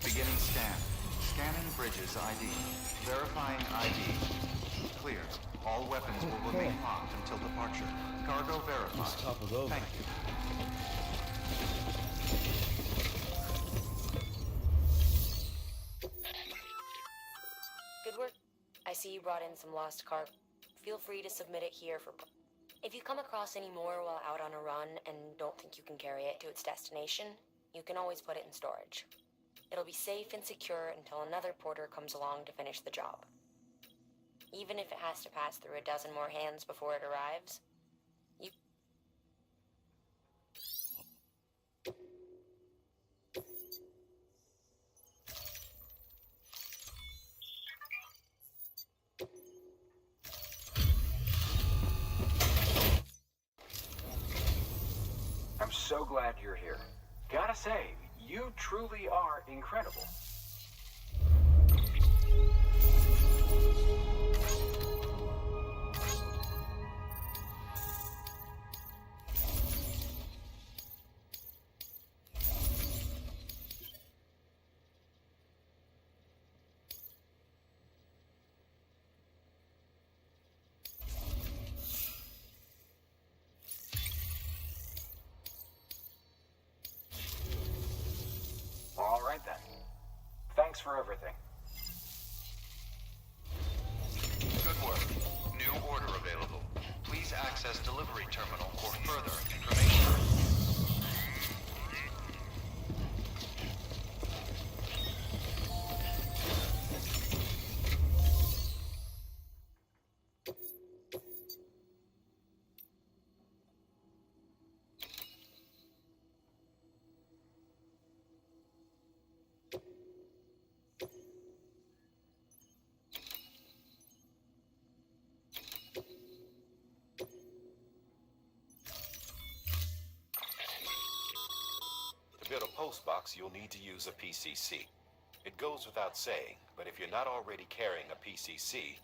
Beginning scan. Scanning bridges ID. Verifying ID. Clear. All weapons will remain locked until departure. Cargo verified. Toppled over. Thank you. Good work. I see you brought in some lost cargo. Feel free to submit it here for... If you come across any more while out on a run and don't think you can carry it to its destination, you can always put it in storage. It'll be safe and secure until another porter comes along to finish the job. Even if it has to pass through a dozen more hands before it arrives, you... I'm so glad you're here. Gotta say, you truly are incredible. All right then. Thanks for everything. Good work. New order available. Please access delivery terminal for further information. get a post box, you'll need to use a PCC. It goes without saying, but if you're not already carrying a PCC,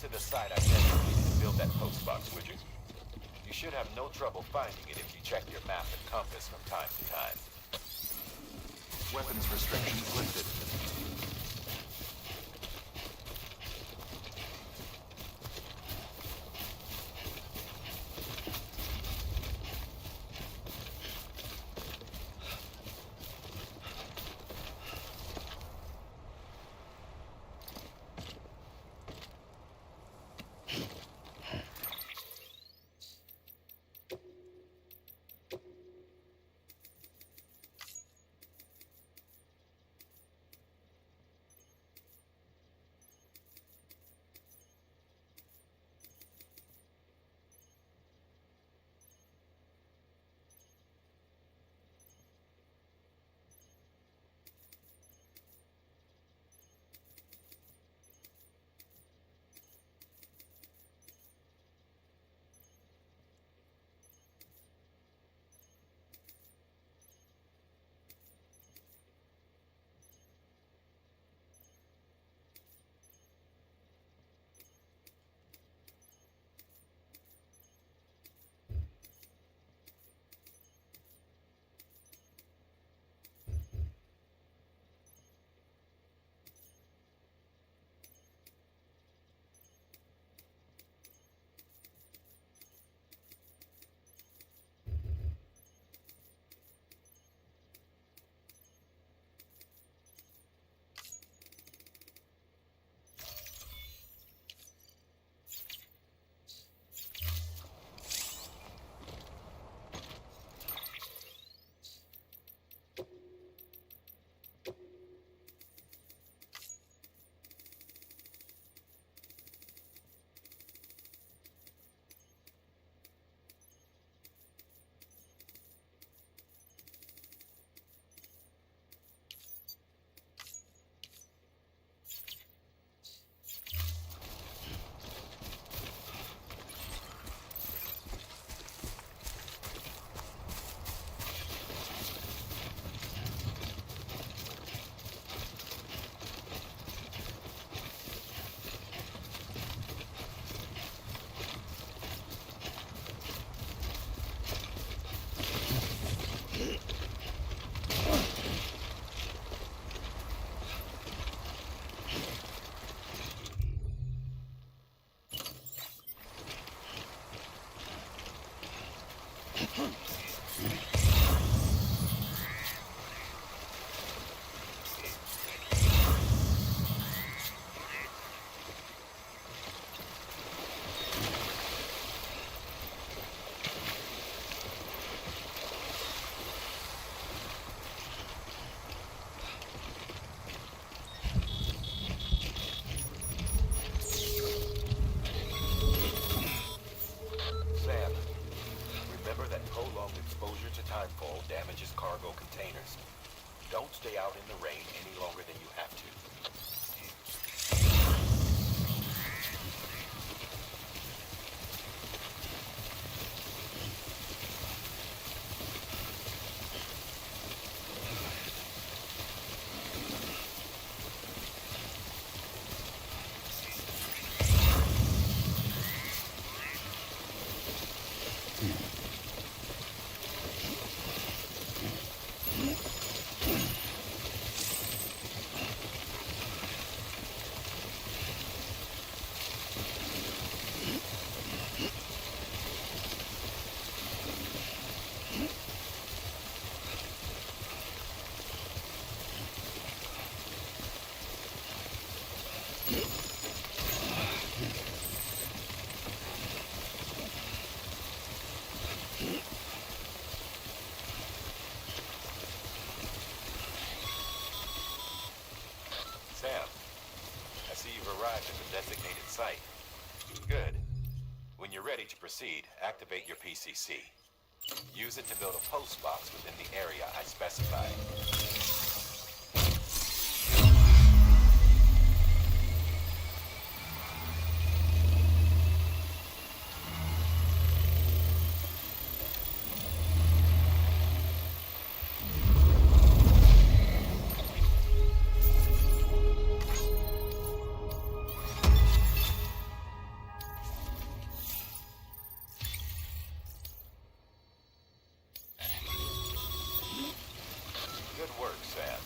to the site I designated to build that post box, would you? You should have no trouble finding it if you check your map and compass from time to time. Weapons restrictions lifted. Damages cargo containers. Don't stay out in the rain any longer than you have to. ready to proceed, activate your PCC. Use it to build a post box within the area I specified. Good work, Sam.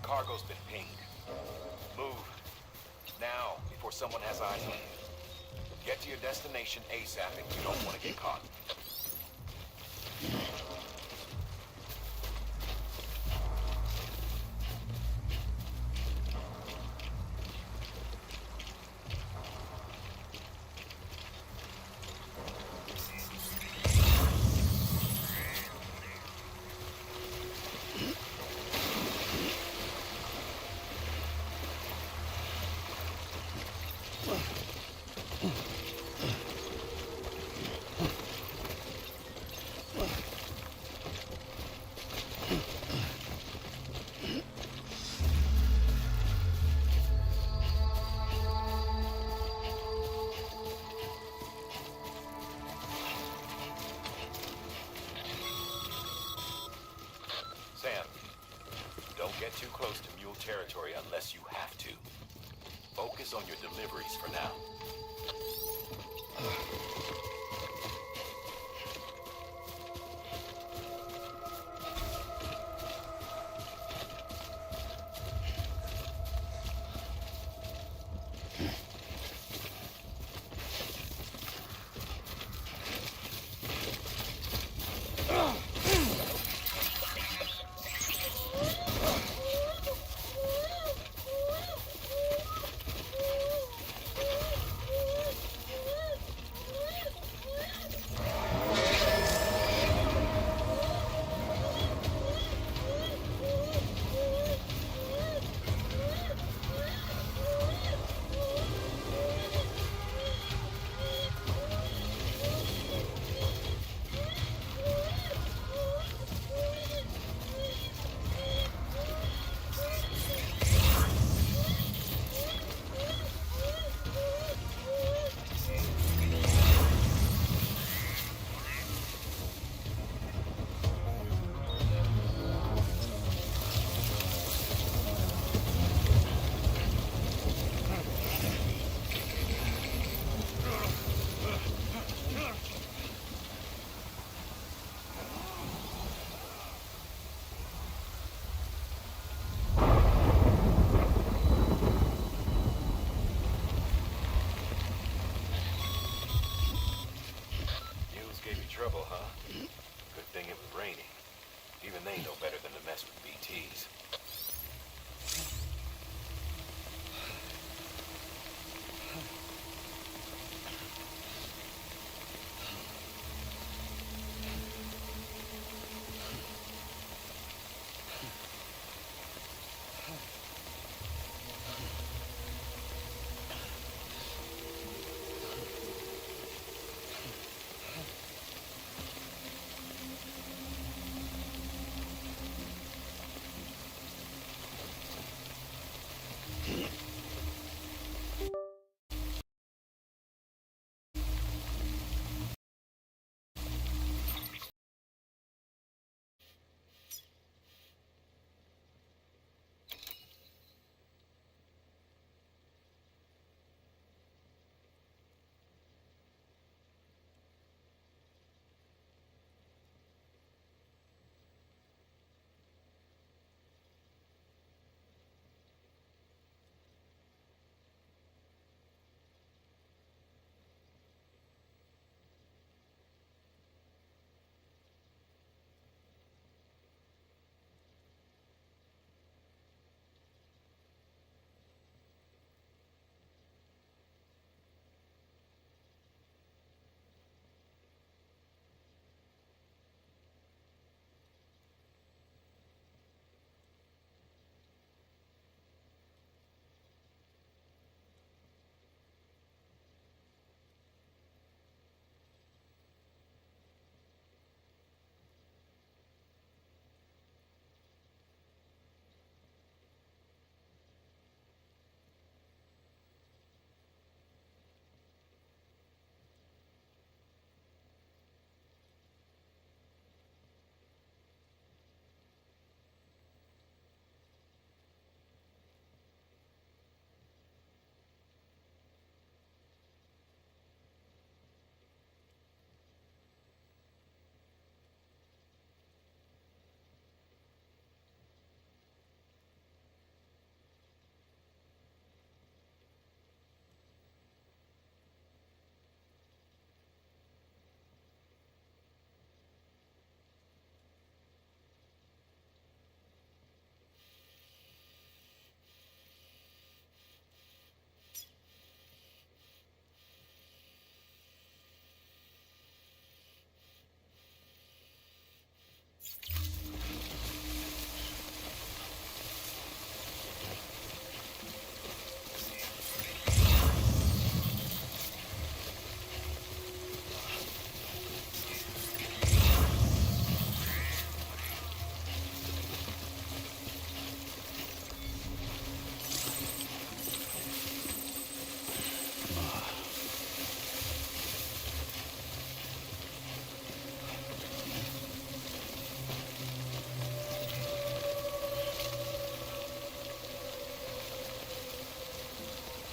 Cargo's been pinged. Move. Now, before someone has eyes on you. Get to your destination ASAP if you don't want to get caught. territory unless you have to. Focus on your deliveries for now.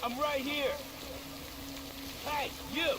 I'm right here! Hey, you!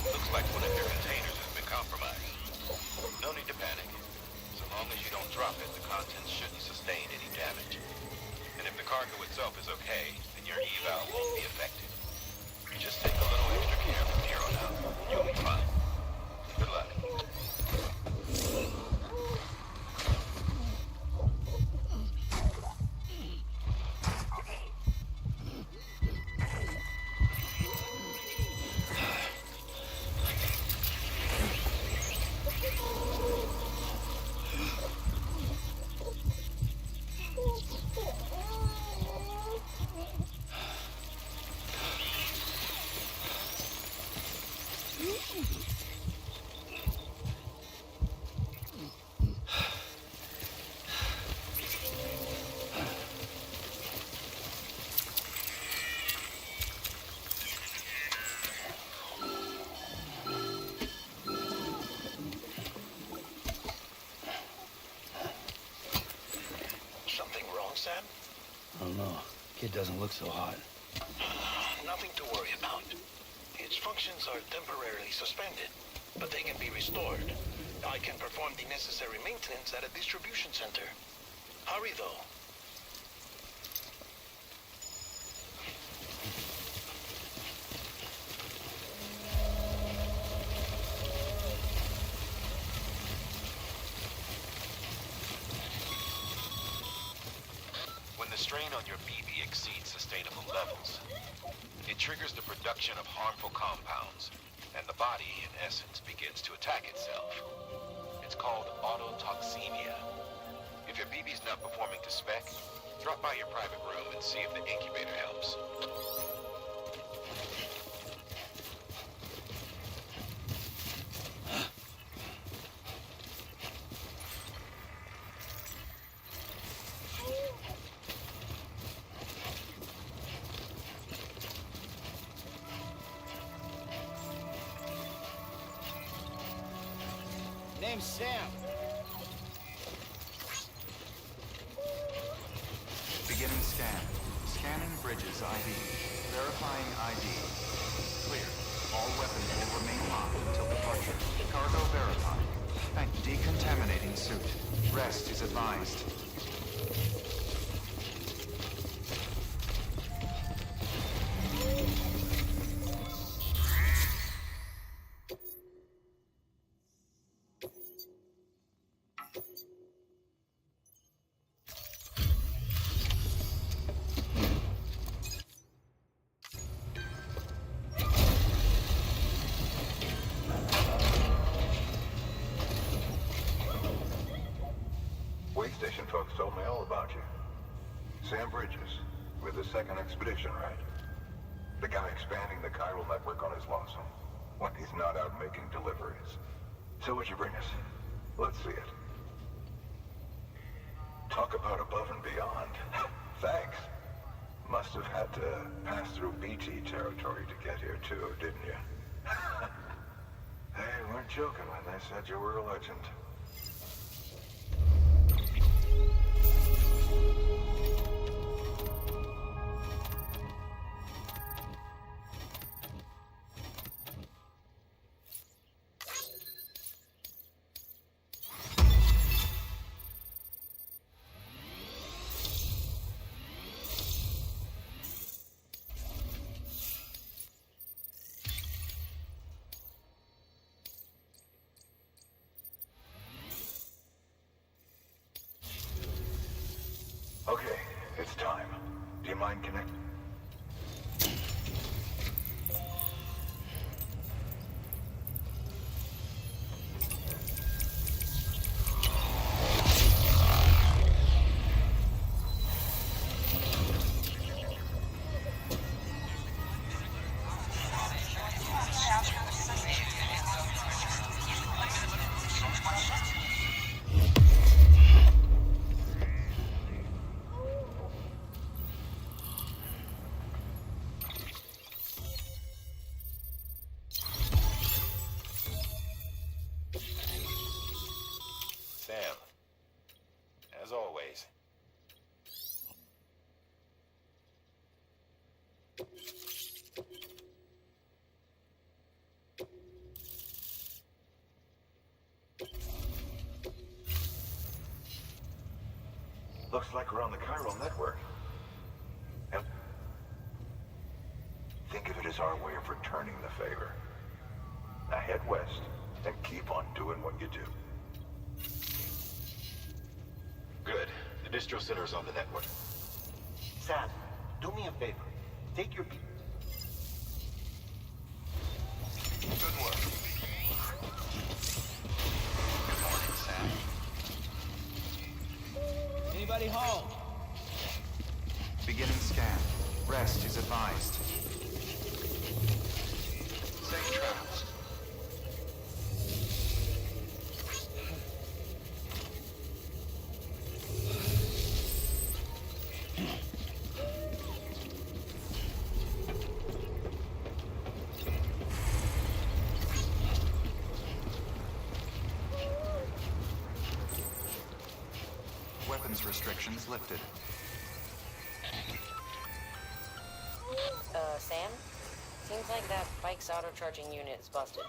Looks like one of your containers has been compromised. No need to panic. So long as you don't drop it, the contents shouldn't sustain any damage. And if the cargo itself is okay, then your eval won't be affected. Just take a little extra care from here on out. You'll be fine. Good luck. Sam? I don't know. Kid doesn't look so hot. Nothing to worry about. Its functions are temporarily suspended, but they can be restored. I can perform the necessary maintenance at a distribution center. Hurry, though. strain on your BB exceeds sustainable levels. It triggers the production of harmful compounds, and the body, in essence, begins to attack itself. It's called autotoxemia. If your BB's not performing to spec, drop by your private room and see if the incubator helps. Name's Sam. Beginning scan. Scanning Bridges ID. Verifying ID. Clear. All weapons will remain locked until departure. Cargo verified. Thank decontaminating suit. Rest is advised. Way station folks told me all about you. Sam Bridges, with the second expedition, right? The guy expanding the chiral network on his lonesome, when he's not out making deliveries. So what'd you bring us? Let's see it. Talk about above and beyond. Thanks. Must have had to pass through BT territory to get here too, didn't you? They weren't joking when they said you were a legend. Okay, it's time. Do you mind connecting? Sam, as always. Looks like we're on the chiral network. And think of it as our way of returning the favor. Now head west and keep on doing what you do. Good. The distro center's on the network. Sam, do me a favor. Take your... Good work. Good morning, Sam. Anybody home? Beginning scan. Rest is advised. Safe travels. Weapons restrictions lifted. Sam? Seems like that bike's auto-charging unit is busted.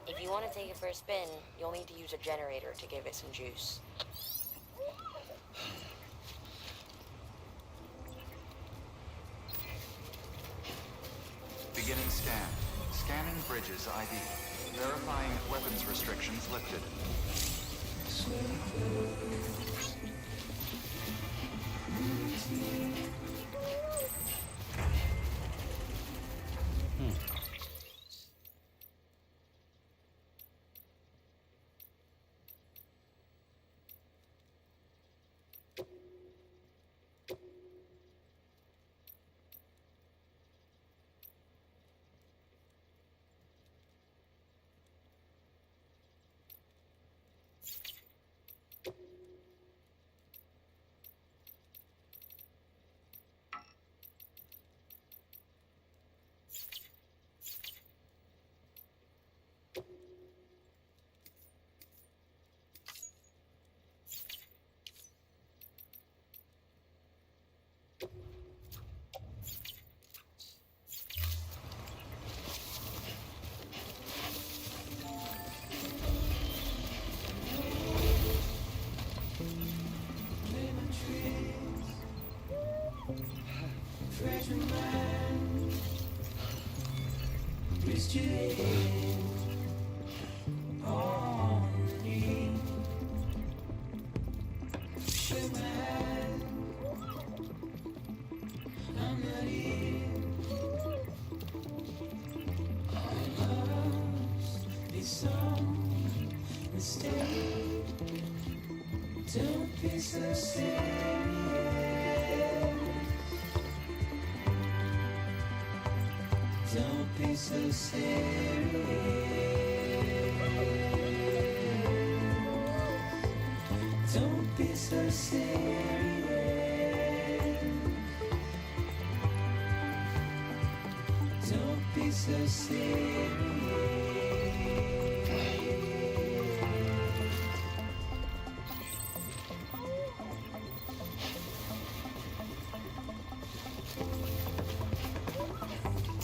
If you want to take it for a spin, you'll need to use a generator to give it some juice. Beginning scan. Scanning Bridges ID. Verifying weapons restrictions lifted.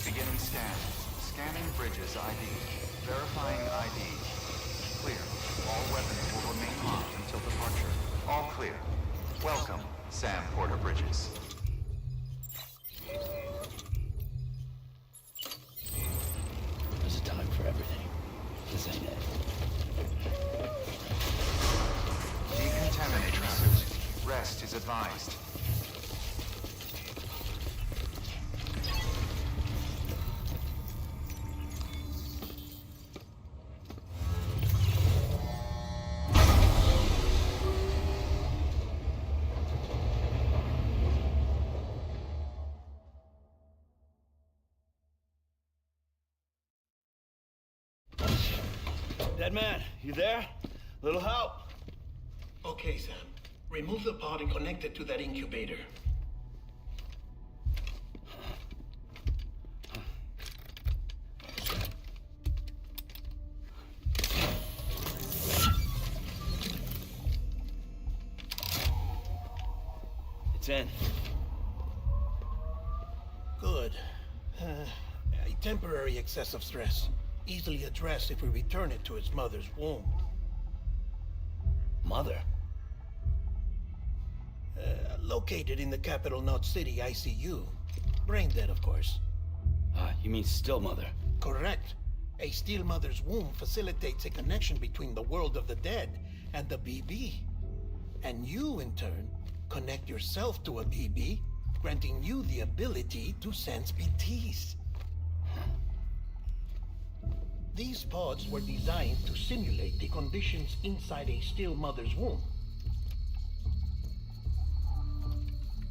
Beginning scan. Scanning Bridges ID. Verifying ID. Clear. All weapons will remain locked until departure. All clear. Welcome, Sam Porter Bridges. There's a time for everything. This ain't it. Decontaminating suit. Rest is advised. Dead man, you there? Little help? Okay, Sam. Remove the pod and connect it to that incubator. It's in. Good. A temporary excess of stress. Easily addressed if we return it to its mother's womb. Mother? Located in the capital Knot City ICU. Brain dead, of course. You mean still mother? Correct. A still mother's womb facilitates a connection between the world of the dead and the BB. And you, in turn, connect yourself to a BB, granting you the ability to sense BTs. These pods were designed to simulate the conditions inside a still mother's womb.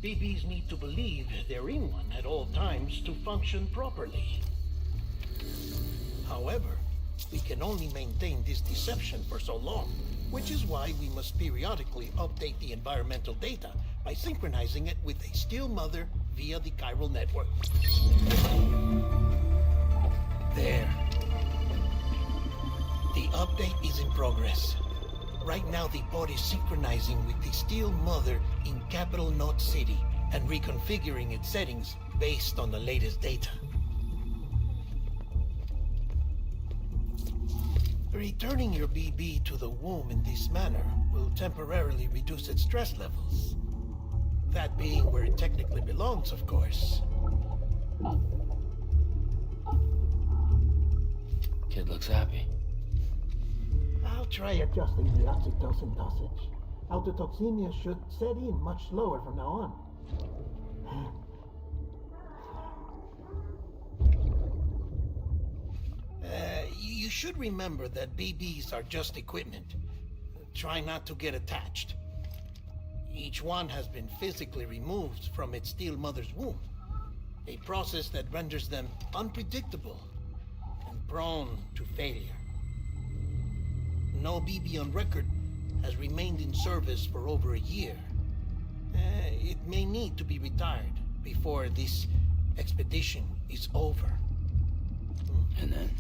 BBs need to believe they're in one at all times to function properly. However, we can only maintain this deception for so long, which is why we must periodically update the environmental data by synchronizing it with a still mother via the chiral network. There. The update is in progress. Right now, the pod is synchronizing with the Steel Mother in Capital Knot City and reconfiguring its settings based on the latest data. Returning your BB to the womb in this manner will temporarily reduce its stress levels. That being where it technically belongs, of course. Kid looks happy. I'll try adjusting the oxytocin dosage. Autotoxemia should set in much slower from now on. You should remember that BBs are just equipment. Try not to get attached. Each one has been physically removed from its steel mother's womb. A process that renders them unpredictable and prone to failure. No BB on record has remained in service for over a year. It may need to be retired before this expedition is over. And then?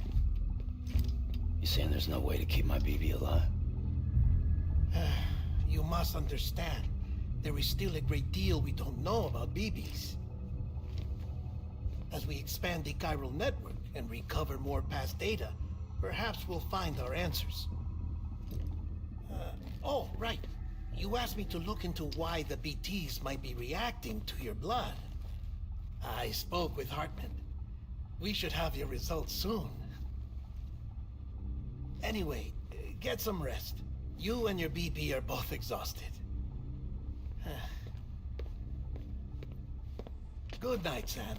You saying there's no way to keep my BB alive? You must understand, there is still a great deal we don't know about BBs. As we expand the chiral network and recover more past data, perhaps we'll find our answers. Oh, right. You asked me to look into why the BTs might be reacting to your blood. I spoke with Hartman. We should have your results soon. Anyway, get some rest. You and your BB are both exhausted. Good night, Sam.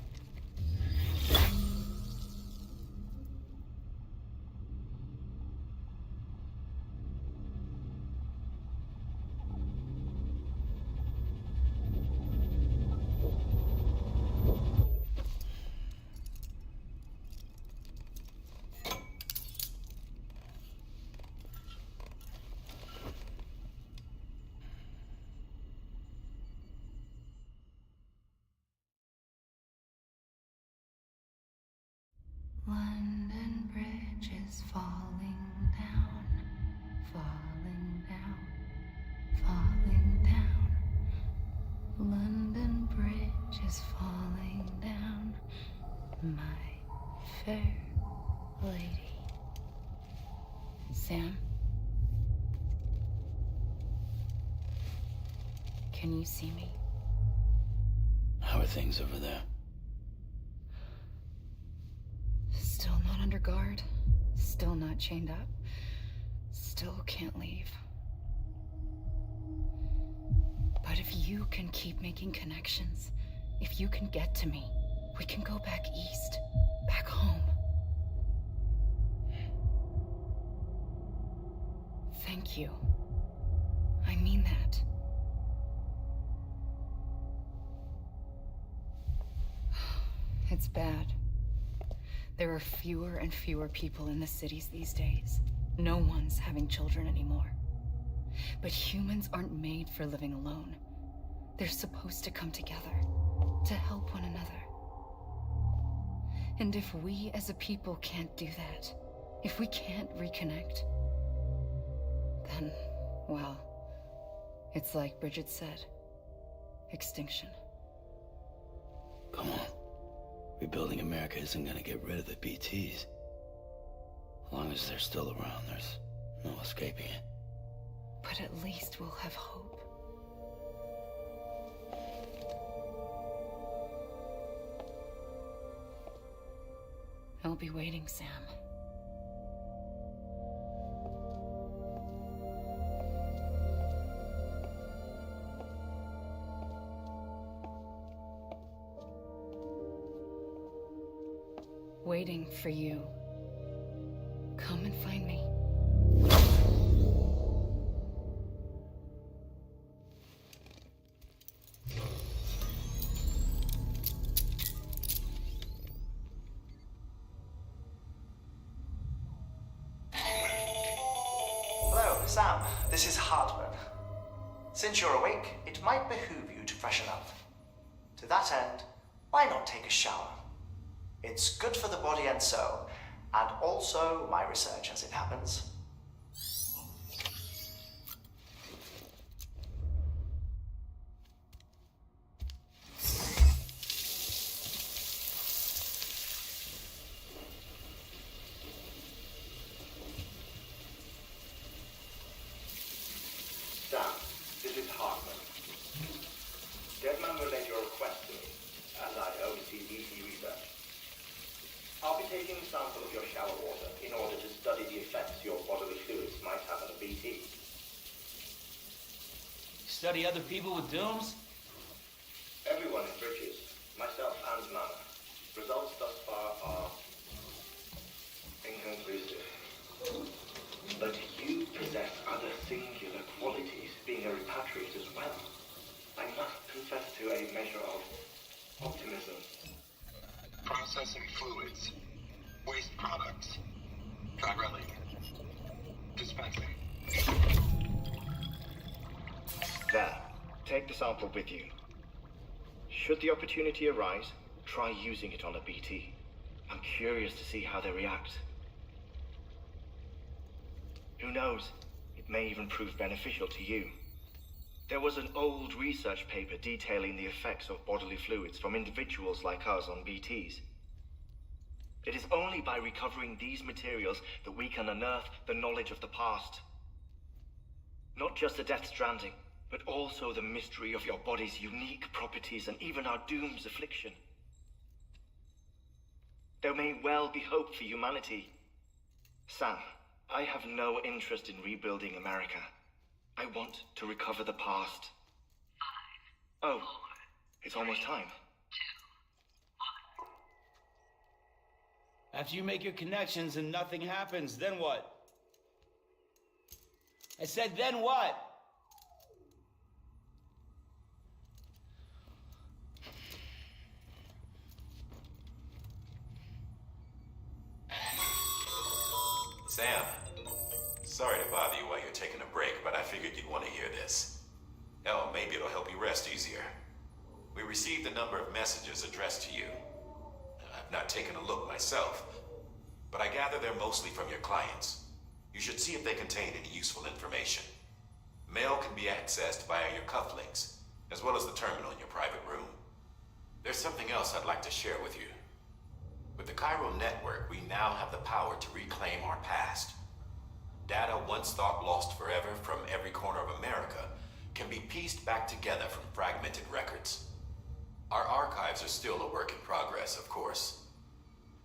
London Bridge is falling down, falling down, falling down. London Bridge is falling down, my fair lady. Sam? Can you see me? How are things over there? Still not under guard, still not chained up, still can't leave. But if you can keep making connections, if you can get to me, we can go back east, back home. Thank you. I mean that. It's bad. There are fewer and fewer people in the cities these days. No one's having children anymore. But humans aren't made for living alone. They're supposed to come together, to help one another. And if we as a people can't do that, if we can't reconnect, then, well, it's like Bridget said, extinction. Come on. Rebuilding America isn't gonna get rid of the BTs. As long as they're still around, there's no escaping it. But at least we'll have hope. I'll be waiting, Sam. Waiting for you. Come and find me. Hello, Sam. This is Hardman. Since you're awake, it might behoove you to freshen up. To that end, why not take a shower? It's good for the body and soul, and also my research as it happens. Sam, this is Hartman. Deadman relayed your request to me, as I oversee BT research. I'll be taking a sample of your shower water in order to study the effects your bodily fluids might have on a BT. Study other people with dooms? Everyone in Bridges, myself and Mana. Results thus far are inconclusive. But you possess other singular qualities, being a repatriate as well. I must confess to a measure of optimism. Processing fluids. Waste products. Chirelli. Dispensing. There. Take the sample with you. Should the opportunity arise, try using it on a BT. I'm curious to see how they react. Who knows? It may even prove beneficial to you. There was an old research paper detailing the effects of bodily fluids from individuals like us on BTs. It is only by recovering these materials that we can unearth the knowledge of the past. Not just the Death Stranding, but also the mystery of your body's unique properties and even our doom's affliction. There may well be hope for humanity. Sam, I have no interest in rebuilding America. I want to recover the past. 5, oh, 4, it's almost time. 2, 1. After you make your connections and nothing happens, then what? I said, then what? Sam, sorry to bother you while you're taking a break, but I figured you'd want to hear this. Hell, maybe it'll help you rest easier. We received a number of messages addressed to you. I've not taken a look myself, but I gather they're mostly from your clients. You should see if they contain any useful information. Mail can be accessed via your cufflinks, as well as the terminal in your private room. There's something else I'd like to share with you. With the chiral network, we now have the power to reclaim our past. Data once thought lost forever from every corner of America can be pieced back together from fragmented records. Our archives are still a work in progress, of course.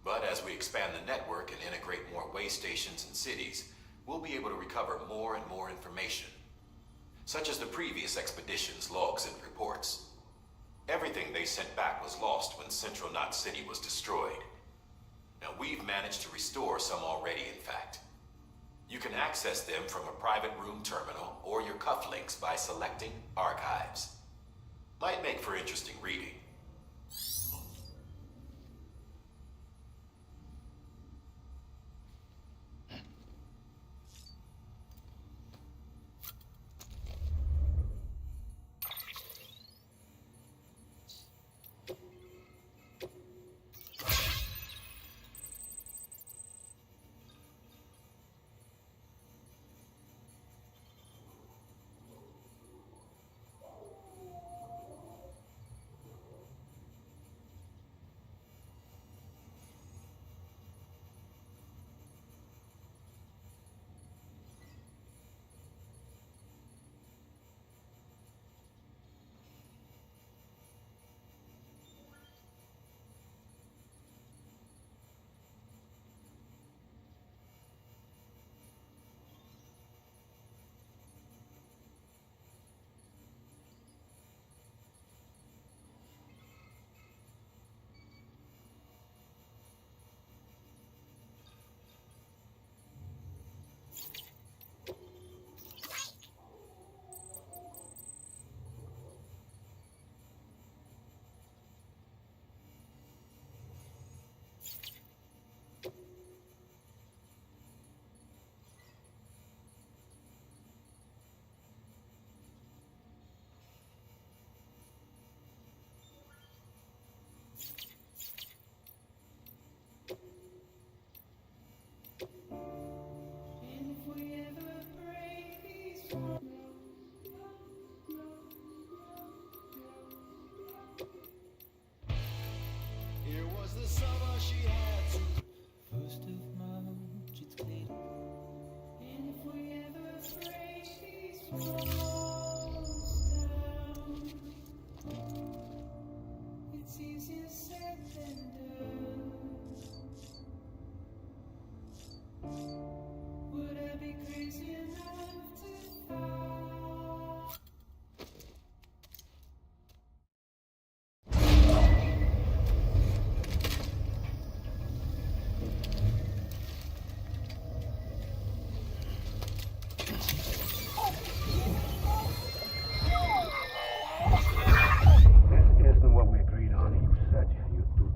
But as we expand the network and integrate more way stations and cities, we'll be able to recover more and more information, such as the previous expedition's logs and reports. Everything they sent back was lost when Central Knot City was destroyed. Now, we've managed to restore some already, in fact. You can access them from a private room terminal or your cufflinks by selecting Archives. Might make for interesting reading.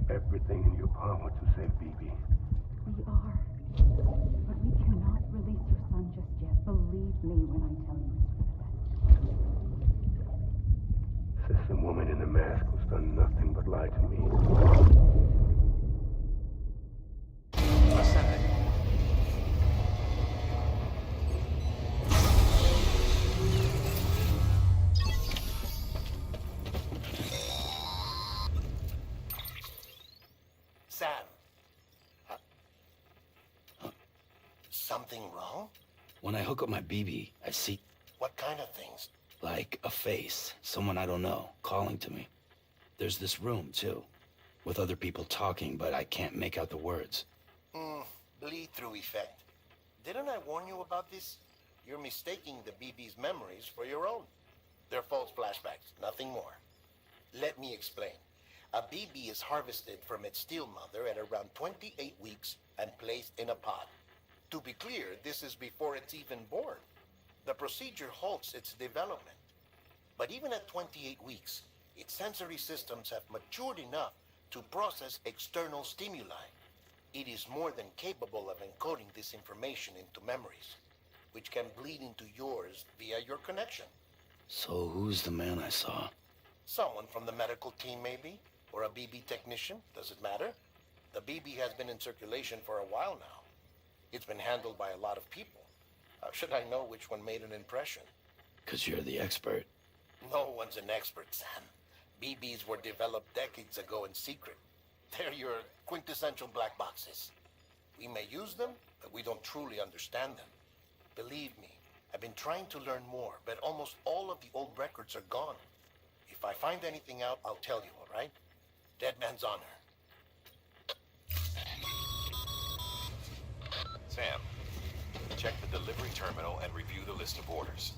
Everything in your power to save BB. We are. But we cannot release your son just yet. Believe me when I tell you it's for the best. Says the woman in the mask who's done nothing but lie to me. Ascending. Sam. Something wrong? When I hook up my BB, I see, What kind of things? like, a face. Someone I don't know, calling to me. There's this room, too. with other people talking, but I can't make out the words. Bleed-through effect. Didn't I warn you about this? You're mistaking the BB's memories for your own. They're false flashbacks, nothing more. Let me explain. A BB is harvested from its steel mother at around 28 weeks and placed in a pod. To be clear, this is before it's even born. The procedure halts its development. But even at 28 weeks, its sensory systems have matured enough to process external stimuli. It is more than capable of encoding this information into memories, which can bleed into yours via your connection. So who's the man I saw? Someone from the medical team, maybe? Or a BB technician? Does it matter? The BB has been in circulation for a while now. It's been handled by a lot of people. How should I know which one made an impression? 'Cause you're the expert. No one's an expert, Sam. BBs were developed decades ago in secret. They're your quintessential black boxes. We may use them, but we don't truly understand them. Believe me, I've been trying to learn more, but almost all of the old records are gone. If I find anything out, I'll tell you, all right? Dead man's honor. Sam, check the delivery terminal and review the list of orders.